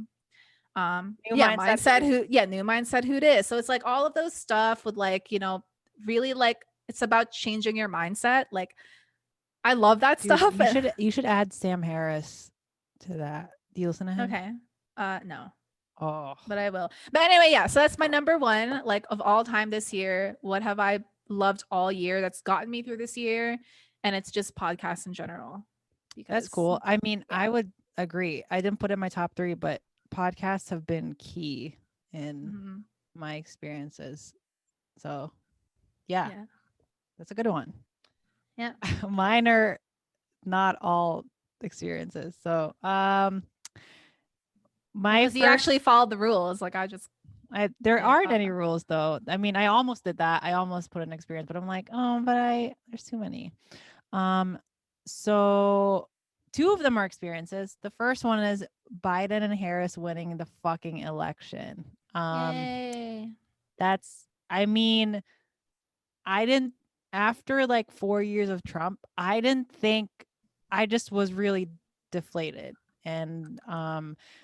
New mindset. New mindset who it is. So it's like all of those stuff with like, really like it's about changing your mindset. Like I love that Dude, stuff. you should add Sam Harris to that. Do you listen to him? Okay. No. Oh, But I will. But anyway, yeah. So that's my number one, like of all time this year. What have I loved all year that's gotten me through this year? And it's just podcasts in general. that's Because cool. I mean, yeah. I would agree. I didn't put it in my top 3, but podcasts have been key in Mhm. my experiences. So, yeah, Yeah. that's a good one. Yeah. Mine are not all experiences. So, my Because you first actually followed the rules. Like there I didn't aren't follow any them. rules though. I mean, I almost did that. I almost put an experience, but I'm like, oh, but there's too many. So 2 of them are experiences. The first one is Biden and Harris winning the fucking election. Yay. I mean, I didn't after like 4 years of Trump, I didn't think I just was really deflated. And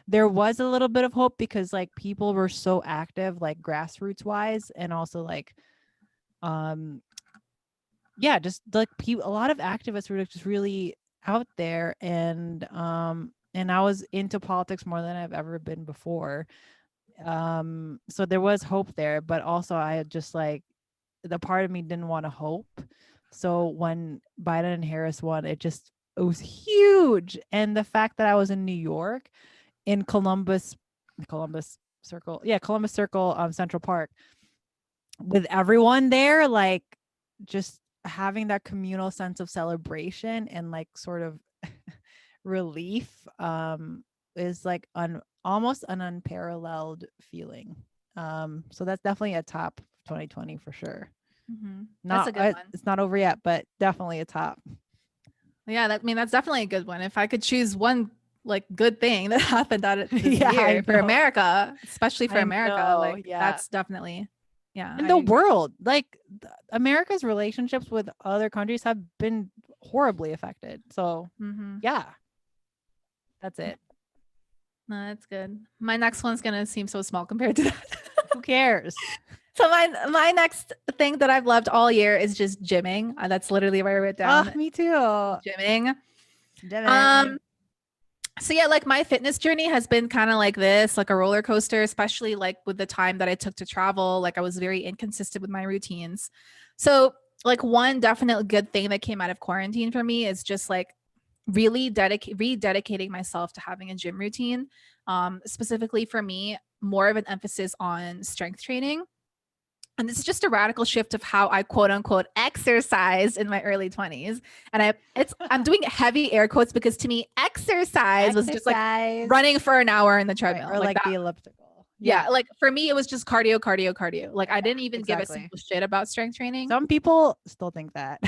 there was a little bit of hope because like people were so active like grassroots wise and also like um yeah, just like a lot of activists were just really out there and I was into politics more than I've ever been before. So there was hope there, but also I had just like the part of me didn't want to hope. So when Biden and Harris won, it was huge. And the fact that I was in New York in Columbus Circle, Columbus Circle, Central Park, with everyone there, like just having that communal sense of celebration and like sort of relief, is like almost an unparalleled feeling. So that's definitely a top 2020 for sure. Mhm. That's a Not good one. it's not over yet, but definitely a top. Yeah, that's definitely a good one. If I could choose one like good thing that happened out of this Yeah, I year for know. America, especially for I America, know. like Yeah. that's definitely, yeah, In I the agree. world, like America's relationships with other countries have been horribly affected. So, Mm-hmm. yeah, that's Yeah, it. no, that's good. My next one's gonna seem so small compared to that. Who cares? So my next thing that I've loved all year is just gymming. That's literally where I wrote Oh, down me too. gymming. Devin. Um, so yeah, like my fitness journey has been kind of like this, like a roller coaster, especially like with the time that I took to travel. Like I was very inconsistent with my routines. So like one definite good thing that came out of quarantine for me is just like really rededicating myself to having a gym routine. Specifically for me, more of an emphasis on strength training. And this is just a radical shift of how I quote unquote exercised in my early 20s. And I'm doing heavy air quotes because to me, exercise was just like Exercise. running for an hour in the Right. treadmill. Or Like like that. the elliptical. Yeah. Yeah. Like for me, it was just cardio, cardio, cardio. Like I Yeah, didn't even give a exactly. single shit about strength training. Some people still think that.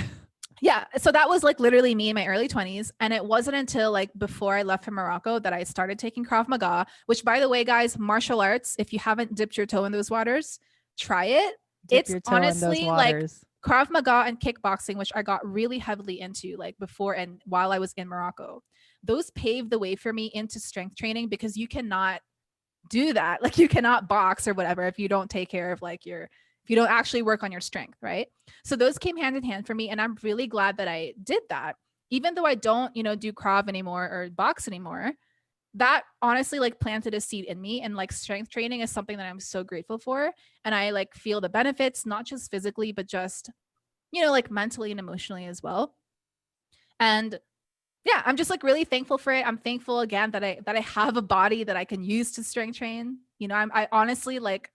Yeah. So that was like literally me in my early 20s. And it wasn't until like before I left for Morocco that I started taking Krav Maga, which by the way, guys, martial arts, if you haven't dipped your toe in those waters, try it. Dip It's your toe in those honestly like waters. Krav Maga and kickboxing, which I got really heavily into like before and while I was in Morocco. Those paved the way for me into strength training because you cannot do that. Like you cannot box or whatever if you don't take care of like if you don't actually work on your strength, right? So those came hand in hand for me and I'm really glad that I did that. Even though I don't, do Krav anymore or box anymore, that honestly like planted a seed in me and like strength training is something that I'm so grateful for and I like feel the benefits not just physically but just like mentally and emotionally as well. And yeah, I'm just like really thankful for it. I'm thankful again that I have a body that I can use to strength train. I honestly like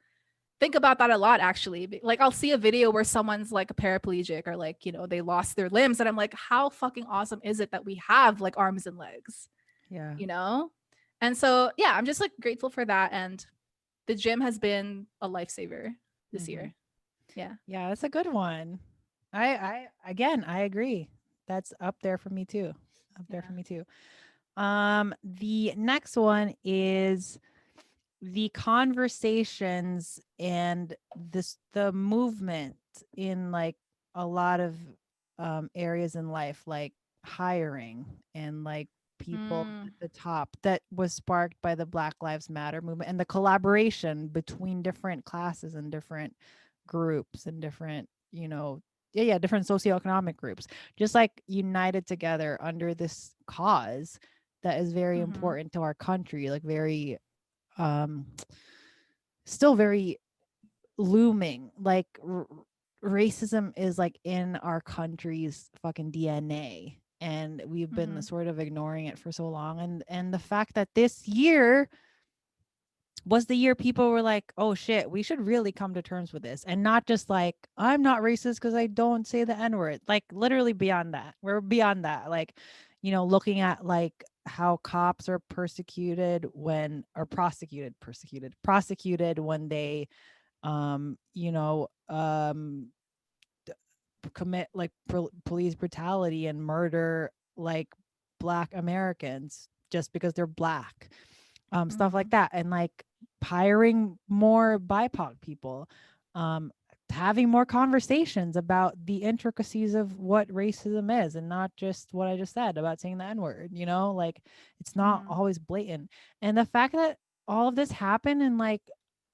think about that a lot actually. Like I'll see a video where someone's like a paraplegic or like, they lost their limbs and I'm like, how fucking awesome is it that we have like arms and legs, Yeah. you know? And so, yeah, I'm just like grateful for that and the gym has been a lifesaver this Mm-hmm. year. Yeah. Yeah, that's a good one. I agree. That's up there for me too. Up there for Yeah. me too. The next one is the conversations and the movement in like a lot of areas in life, like hiring and like people Mm. at the top that was sparked by the Black Lives Matter movement and the collaboration between different classes and different groups and different, different socioeconomic groups, just like united together under this cause that is very Mm-hmm. important to our country, like very, um, still very looming. Like racism is like in our country's fucking DNA, and we've been Mm-hmm. sort of ignoring it for so long. And the fact that this year was the year people were like, oh shit, we should really come to terms with this, and not just like, I'm not racist because I don't say the n-word. Like literally beyond that, we're beyond that. Like, looking at like how cops are persecuted when, or prosecuted when they um you know um commit like police brutality and murder like Black Americans just because they're Black, stuff Mm-hmm. like that. And like hiring more BIPOC people, um having more conversations about the intricacies of what racism is, and not just what I just said about saying the n-word. Like it's not Mm-hmm. always blatant. And the fact that all of this happened in like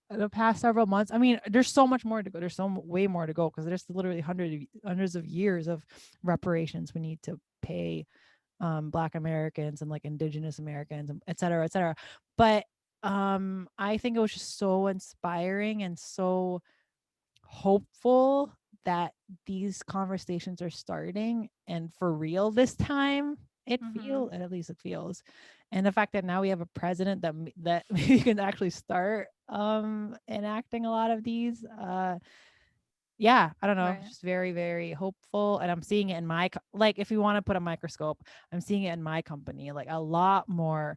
the past several months. I mean, there's so much more to go. There's way more to go, because there's literally hundreds of years of reparations we need to pay, Black Americans and like Indigenous Americans, and et cetera, et cetera. But I think it was just so inspiring and so hopeful that these conversations are starting, and for real this time. Mm-hmm. At least it feels. And the fact that now we have a president that we can actually start enacting a lot of these, yeah, I don't know, Right. just very, very hopeful. And I'm seeing it in my like, if you want to put a microscope, I'm seeing it in my company, like for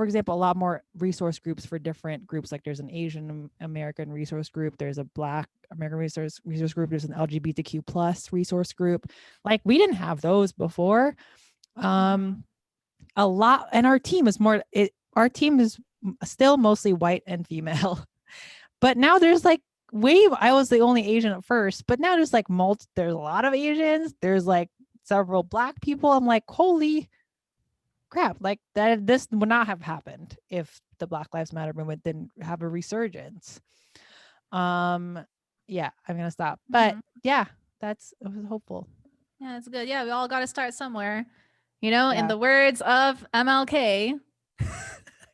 example, a lot more resource groups for different groups. Like there's an Asian American resource group, there's a Black American resource group, there's an LGBTQ plus resource group. Like we didn't have those before. Mm-hmm. um a lot. And our team is still mostly white and female. But now there's like, I was the only Asian at first, but now there's like there's a lot of Asians, there's like several Black people. I'm like, holy crap, like that, this would not have happened if the Black Lives Matter movement didn't have a resurgence. um yeah, I'm gonna stop. But Mm-hmm. yeah, it was hopeful. Yeah, it's good. Yeah, we all got to start somewhere. In Yeah. the words of MLK,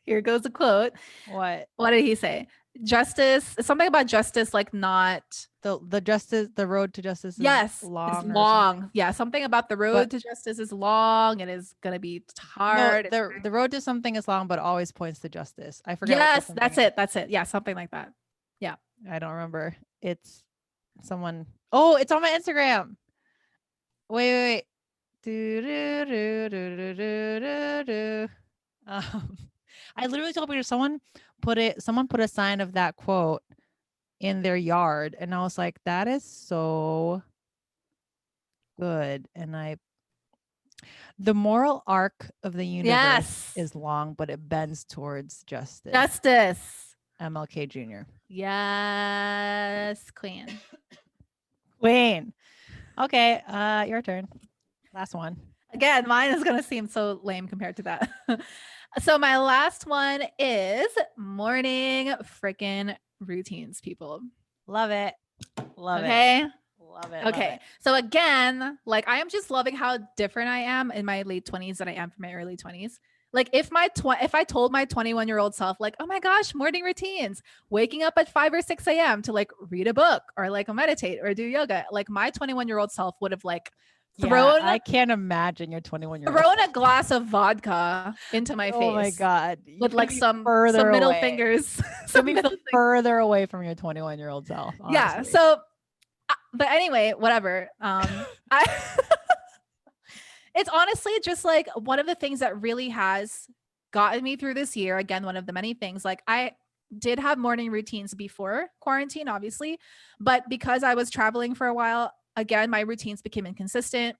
here goes a quote. What? What did he say? Justice, something about justice, like not. The road to justice is Yes, it's long or something. long. Yeah, something about the But road to justice is long and is gonna be no, hard. the road to something is long, but always points to justice. I forget what the Yes, something that's is. it. That's it. Yeah, something like that. Yeah. I don't remember. It's someone. Oh, it's on my Instagram. Wait. Do, do, do, do, do, do, do, do. Um, I literally told you someone put a sign of that quote in their yard, and I was like, that is so good. And the moral arc of the universe Yes. is long, but it bends towards justice. Justice. MLK Jr. Yes, queen. Queen. Okay, your turn. Last one. Again, mine is going to seem so lame compared to that. So, my last one is morning freaking routines, people. Love it. Love it. Okay. Love it. Love Okay. it. So, again, like I am just loving how different I am in my late 20s than I am from my early 20s. Like if I told my 21-year-old self, like, oh my gosh, morning routines, waking up at 5 or 6 a.m. to like read a book or like meditate or do yoga, like my 21-year-old self would have like Yeah, thrown I can't imagine your 21-year-old. thrown a glass of vodka into my Oh my face God. You with like could be further some middle away. fingers. Could Some be middle fingers. further away from your 21-year-old self, Yeah. honestly. So, but anyway, whatever. I it's honestly just like one of the things that really has gotten me through this year. Again, one of the many things. Like I did have morning routines before quarantine, obviously, but because I was traveling for a while, again, my routines became inconsistent.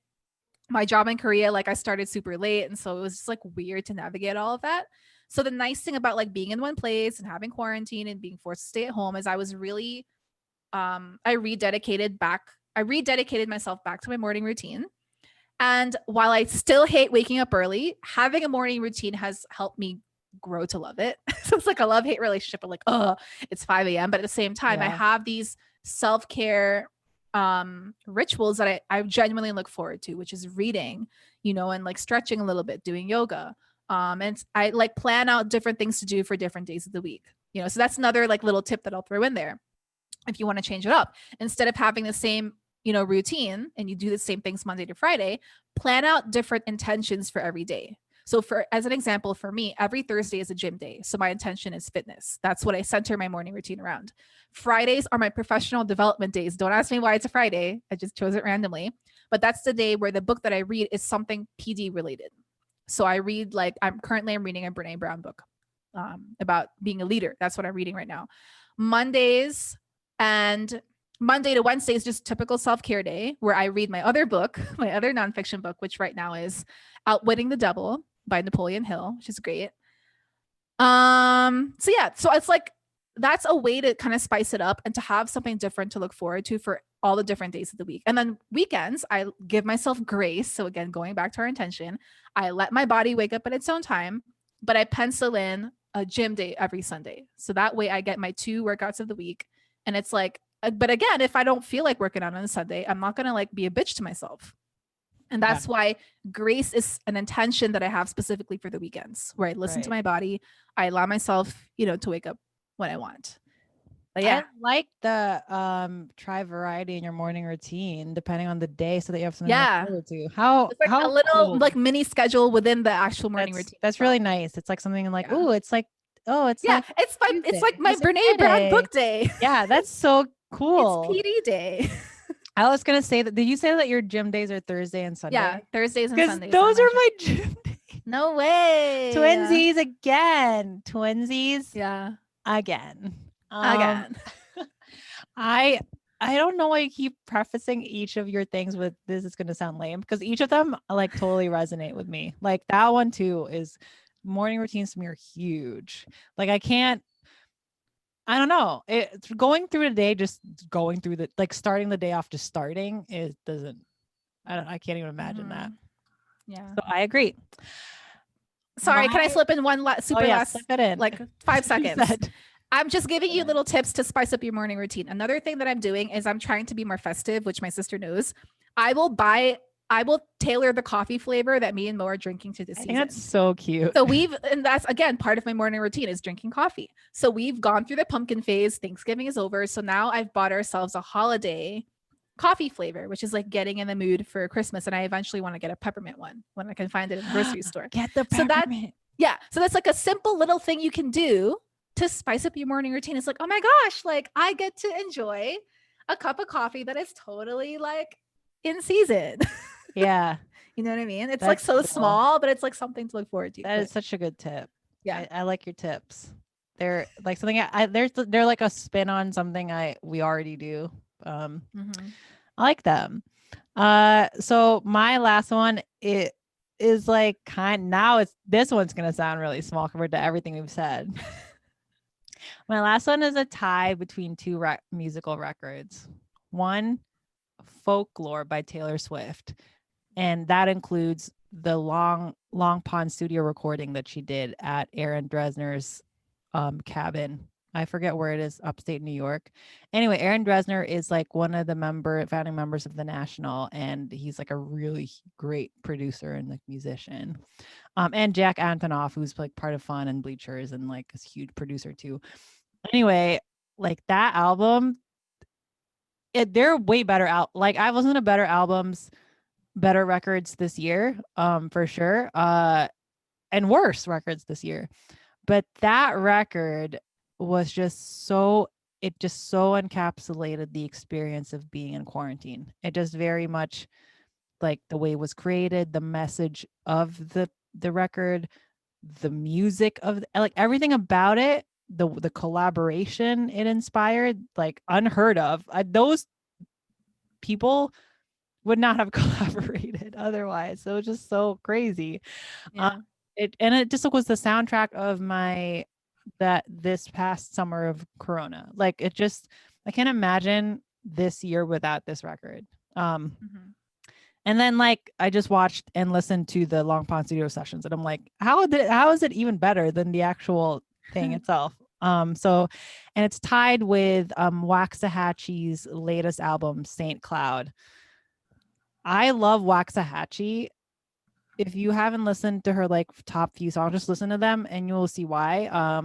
My job in Korea, like I started super late. And so it was just like weird to navigate all of that. So the nice thing about like being in one place and having quarantine and being forced to stay at home is I was really I rededicated myself back to my morning routine. And while I still hate waking up early, having a morning routine has helped me grow to love it. So it's like a love hate relationship. I'm like, oh, it's 5 a.m. But at the same time, I Yeah. have these self care rituals that I genuinely look forward to, which is reading, and like stretching a little bit, doing yoga. And I like plan out different things to do for different days of the week. So that's another like little tip that I'll throw in there if you want to change it up. Instead of having the same routine and you do the same things Monday to Friday, plan out different intentions for every day. So for as an example, for me, every Thursday is a gym day. So my intention is fitness. That's what I center my morning routine around. Fridays are my professional development days. Don't ask me why it's a Friday. I just chose it randomly. But that's the day where the book that I read is something PD related. So I read like I'm reading a Brene Brown book about being a leader. That's what I'm reading right now. Mondays and Monday to Wednesday is just typical self-care day where I read my other book, my other nonfiction book, which right now is Outwitting the Devil by Napoleon Hill, which is great. So yeah, so it's like that's a way to kind of spice it up and to have something different to look forward to for all the different days of the week. And then weekends, I give myself grace. So again, going back to our intention, I let my body wake up at its own time, but I pencil in a gym day every Sunday. So that way I get my 2 workouts of the week. And it's like, but again, if I don't feel like working out on a Sunday, I'm not going to like be a bitch to myself. And that's why grace is an intention that I have specifically for the weekends where I listen to my body. I allow myself, to wake up when I want. But yeah. I like the try variety in your morning routine depending on the day so that you have something to look forward to. It's like a little like mini schedule within the actual morning routine. That's really nice. It's like something like, oh, it's like like it's like my Brene Brown book day. Yeah, that's so cool. It's PD day. I was gonna say that. Did you say that your gym days are Thursday and Sunday? Yeah, Thursdays and Sundays. Those are my gym days. No way. Twinsies again. Twinsies. Yeah. Again. Again. I don't know why you keep prefacing each of your things with this is gonna sound lame because each of them like totally resonate with me. Like that one too is morning routines to me are huge. Like I don't know. It's going through the day, just going through the like starting the day off, just starting. It doesn't. I can't even imagine that. Yeah. So I agree. Sorry, can I slip in one last slip it in. like 5 seconds? I'm just giving you little tips to spice up your morning routine. Another thing that I'm doing is I'm trying to be more festive, which my sister knows. I will tailor the coffee flavor that me and Mo are drinking to this season. That's so cute. So and that's again, part of my morning routine is drinking coffee. So we've gone through the pumpkin phase. Thanksgiving is over. So now I've bought ourselves a holiday coffee flavor, which is like getting in the mood for Christmas. And I eventually want to get a peppermint one when I can find it in the grocery store. Get the peppermint. So that's like a simple little thing you can do to spice up your morning routine. It's like, oh my gosh, like I get to enjoy a cup of coffee that is totally like in season. Yeah. You know what I mean? It's like so small, but it's like something to look forward to. That is such a good tip. Yeah. I like your tips. They're like something they're like a spin on something we already do. I like them. So my last one, it is like this one's going to sound really small compared to everything we've said. My last one is a tie between 2 musical records. One, Folklore by Taylor Swift. And that includes the Long Pond studio recording that she did at Aaron Dresner's cabin. I forget where it is, upstate New York. Anyway, Aaron Dresner is like one of the founding members of the National, and he's like a really great producer and like musician. And Jack Antonoff, who's like part of Fun and Bleachers and like a huge producer too. Anyway, like that album, they're way better out. Like I've listened to better albums, better records this year, for sure. And worse records this year. But that record was just so encapsulated the experience of being in quarantine. It just very much like the way it was created, the message of the record, the music of like everything about it, the collaboration it inspired, like unheard of. Those people would not have collaborated otherwise. So it was just so crazy. Yeah. It just was the soundtrack of this past summer of Corona. Like I can't imagine this year without this record. And then like I just watched and listened to the Long Pond Studio sessions, and I'm like, how is it even better than the actual thing itself? So, and it's tied with Waxahachie's latest album, Saint Cloud. I love Waxahachie. If you haven't listened to her like top few songs, just listen to them and you'll see why.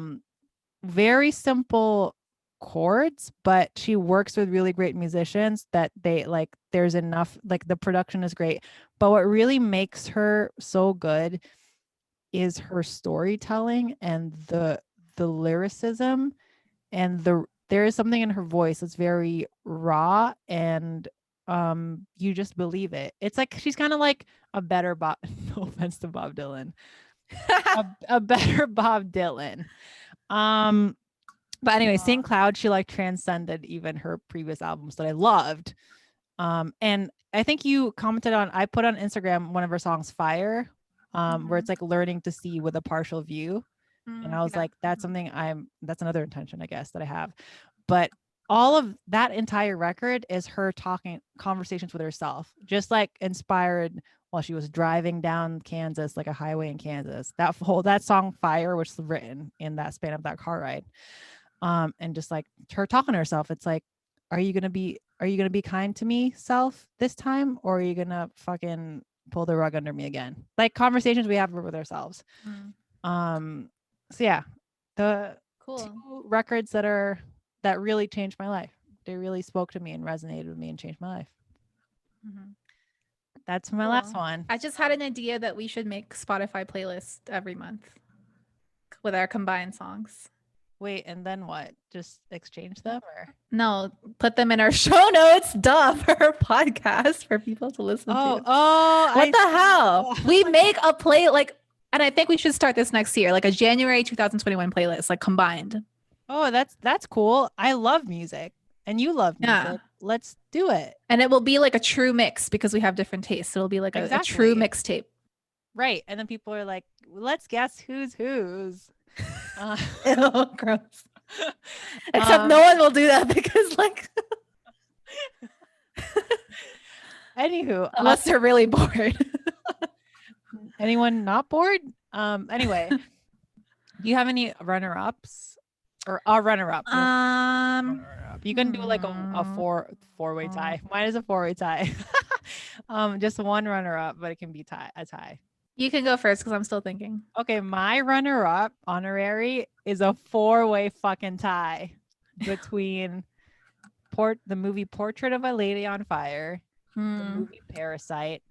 Very simple chords, but she works with really great musicians that they like, there's enough, like the production is great. But what really makes her so good is her storytelling and the lyricism, and there is something in her voice that's very raw, and you just believe it. It's like she's kind of like a better Bob, no offense to Bob Dylan, a better Bob Dylan. But anyway, St. Cloud, she like transcended even her previous albums that I loved. And I think you commented on, I put on Instagram one of her songs, Fire, where it's like learning to see with a partial view. And I was like, that's something that's another intention, I guess, that I have. But all of that entire record is her talking conversations with herself, just like inspired while she was driving down Kansas, like a highway in Kansas. That song Fire, which was written in that span of that car ride. And just like her talking to herself, it's like, are you gonna be kind to me, self, this time, or are you gonna fucking pull the rug under me again? Like conversations we have with ourselves. So yeah, the two records that really changed my life. They really spoke to me and resonated with me and changed my life. That's my last one. I just had an idea that we should make Spotify playlists every month with our combined songs. Wait, and then what? Just exchange them, or no, put them in our show notes, duh, for our podcast for people to listen to. What the hell? We make a play like, and I think we should start this next year, like a January 2021 playlist, like combined. Oh, that's cool. I love music and you love music. Yeah. Let's do it. And it will be like a true mix because we have different tastes. It'll be like a true mixtape. Right. And then people are like, let's guess who's. Ew, gross. Except no one will do that because like anywho, unless they're really bored. Anyone not bored? Anyway, do you have any runner-ups or a runner-up? You can do like a four-way tie. Mine is a four-way tie. Just one runner-up, but it can be a tie. You can go first because I'm still thinking. Okay, my runner-up honorary is a four-way fucking tie between the movie Portrait of a Lady on Fire, the movie Parasite,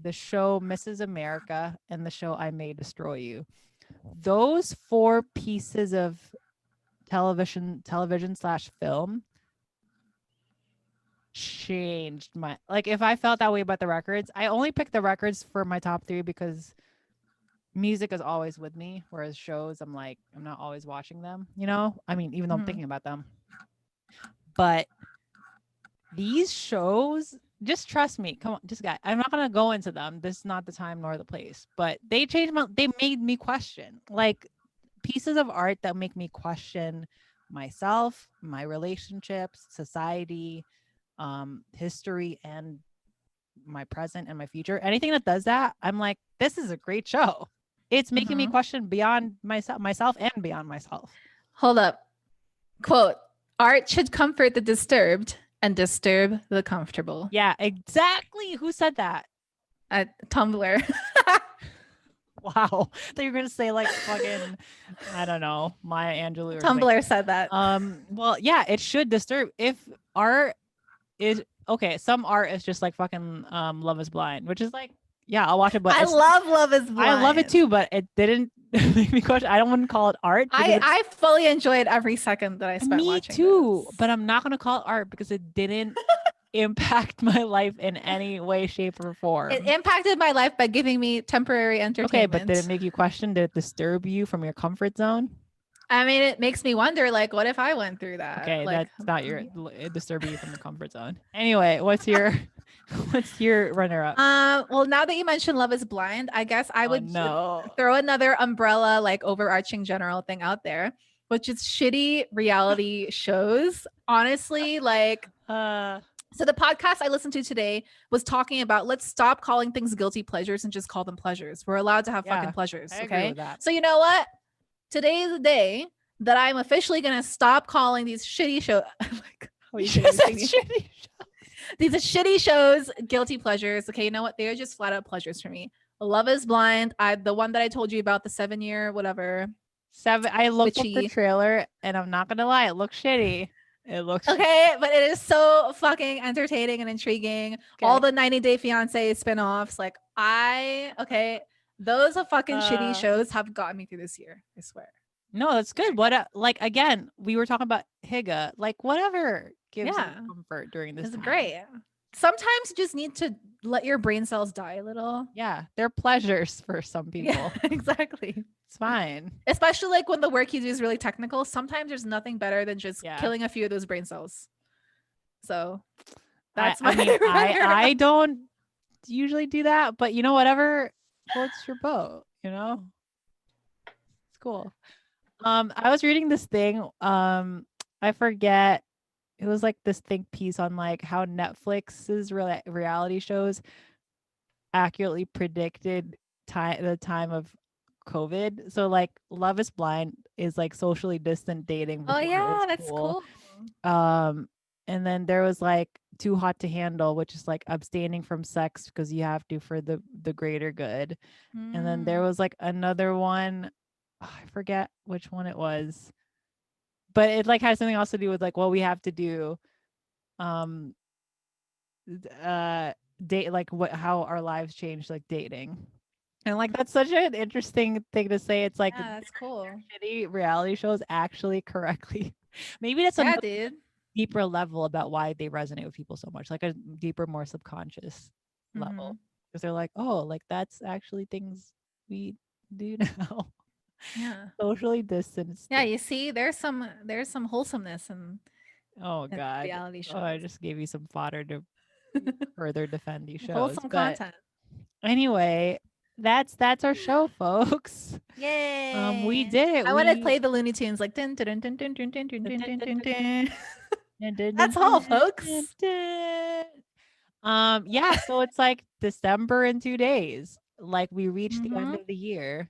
the show Mrs. America, and the show I May Destroy You. Those four pieces of television/film changed my, like, if I felt that way about the records, I only picked the records for my top three because music is always with me, whereas shows, I'm like, I'm not always watching them, you know? I mean, even though I'm thinking about them. But these shows, just trust me. Come on, I'm not gonna go into them. This is not the time nor the place. But they made me question, like, pieces of art that make me question myself, my relationships, society, history, and my present and my future. Anything that does that, I'm like, this is a great show. It's making me question beyond myself and beyond myself. Hold up. Quote, art should comfort the disturbed and disturb the comfortable. Yeah, exactly. Who said that? Tumblr. Wow. That you're gonna say like fucking, I don't know, Maya Angelou. Tumblr said that. Well, yeah, it should disturb. If art is okay, some art is just like fucking Love Is Blind, which is like, yeah, I'll watch it. But I love Love Is Blind. I love it too, but it didn't make me question. I don't want to call it art. I fully enjoyed every second that I spent watching. Me too, but I'm not gonna call it art because it didn't impact my life in any way, shape, or form. It impacted my life by giving me temporary entertainment. Okay, but did it make you question? Did it disturb you from your comfort zone? I mean, it makes me wonder, like, what if I went through that? Okay, like, that's not it disturbing you from the comfort zone. Anyway, what's your runner-up? Well, now that you mentioned Love Is Blind, I guess I would throw another umbrella, like, overarching general thing out there, which is shitty reality shows. Honestly, like So the podcast I listened to today was talking about let's stop calling things guilty pleasures and just call them pleasures. We're allowed to have fucking pleasures. I agree Okay. with that. So you know what? Today is the day that I'm officially gonna stop calling these shitty shows. These shitty shows guilty pleasures. Okay, you know what? They're just flat out pleasures for me. Love is Blind. The one that I told you about, the 7-year whatever. I looked up the Witchy. trailer, and I'm not gonna lie, it looks shitty. It looks okay, but it is so fucking entertaining and intriguing. Okay. All the 90 Day Fiance spinoffs, like those fucking shitty shows have gotten me through this year. I swear. No, that's good. What like again, we were talking about Higa. Like whatever gives you comfort during this. It's time. great. Sometimes you just need to let your brain cells die a little. Yeah, they're pleasures for some people. Yeah, exactly. It's fine. Especially like when the work you do is really technical. Sometimes there's nothing better than just killing a few of those brain cells. So that's I don't usually do that, but you know, whatever floats your boat, you know? It's cool. I was reading this thing. I forget. It was like this think piece on like how Netflix's reality shows accurately predicted the time of COVID. So like Love is Blind is like socially distant dating. Oh yeah, that's cool. And then there was like Too Hot to Handle, which is like abstaining from sex because you have to for the greater good. And then there was like another one. I forget which one it was, but it like has something else to do with like what we have to do date, like how our lives change, like dating. And like that's such an interesting thing to say. It's like that's cool. Shitty reality shows actually correctly. Maybe that's a deeper level about why they resonate with people so much, like a deeper, more subconscious level, because they're like, oh, like that's actually things we do now. Yeah, socially distanced. Yeah, you see, there's some wholesomeness in God, reality shows. I just gave you some fodder to further defend these shows. Wholesome content. Anyway, that's our show, folks. Yay! We did it. I want to play the Looney Tunes like dun, dun, dun, dun, dun, dun, dun, dun, dun, dun, dun. That's all, folks. Yeah, so it's like December in 2 days. Like we reached the end of the year.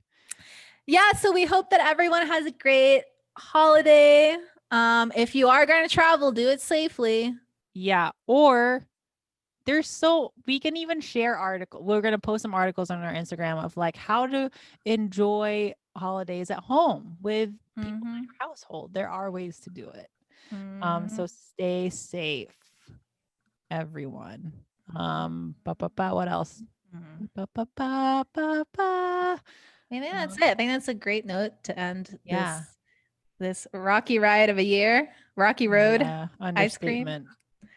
Yeah, so we hope that everyone has a great holiday. If you are going to travel, do it safely. Yeah, or we can even share articles. We're going to post some articles on our Instagram of like how to enjoy holidays at home with people in your household. There are ways to do it. So stay safe, everyone. What else? I think that's it. I think that's a great note to end this rocky ride of a year. Rocky Road. Ice cream.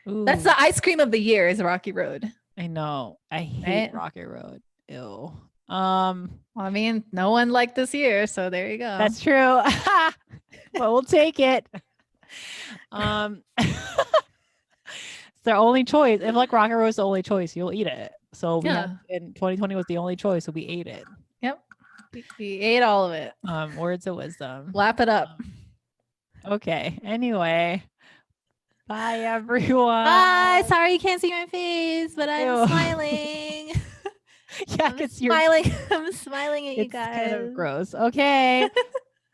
Ooh. That's the ice cream of the year is Rocky Road. I know. I hate Rocky Road. Ew. Well, I mean, no one liked this year, so there you go. That's true. But we'll take it. It's their only choice. If like Rocky Road is the only choice, you'll eat it. So in 2020 was the only choice, so we ate it. Yep. We ate all of it. Words of wisdom. Lap it up. Okay. Anyway. Bye everyone. Bye. Sorry you can't see my face, but I'm smiling. Yeah, I'm smiling. I'm smiling at you guys. It's kind of gross. Okay.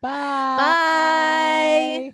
Bye. Bye.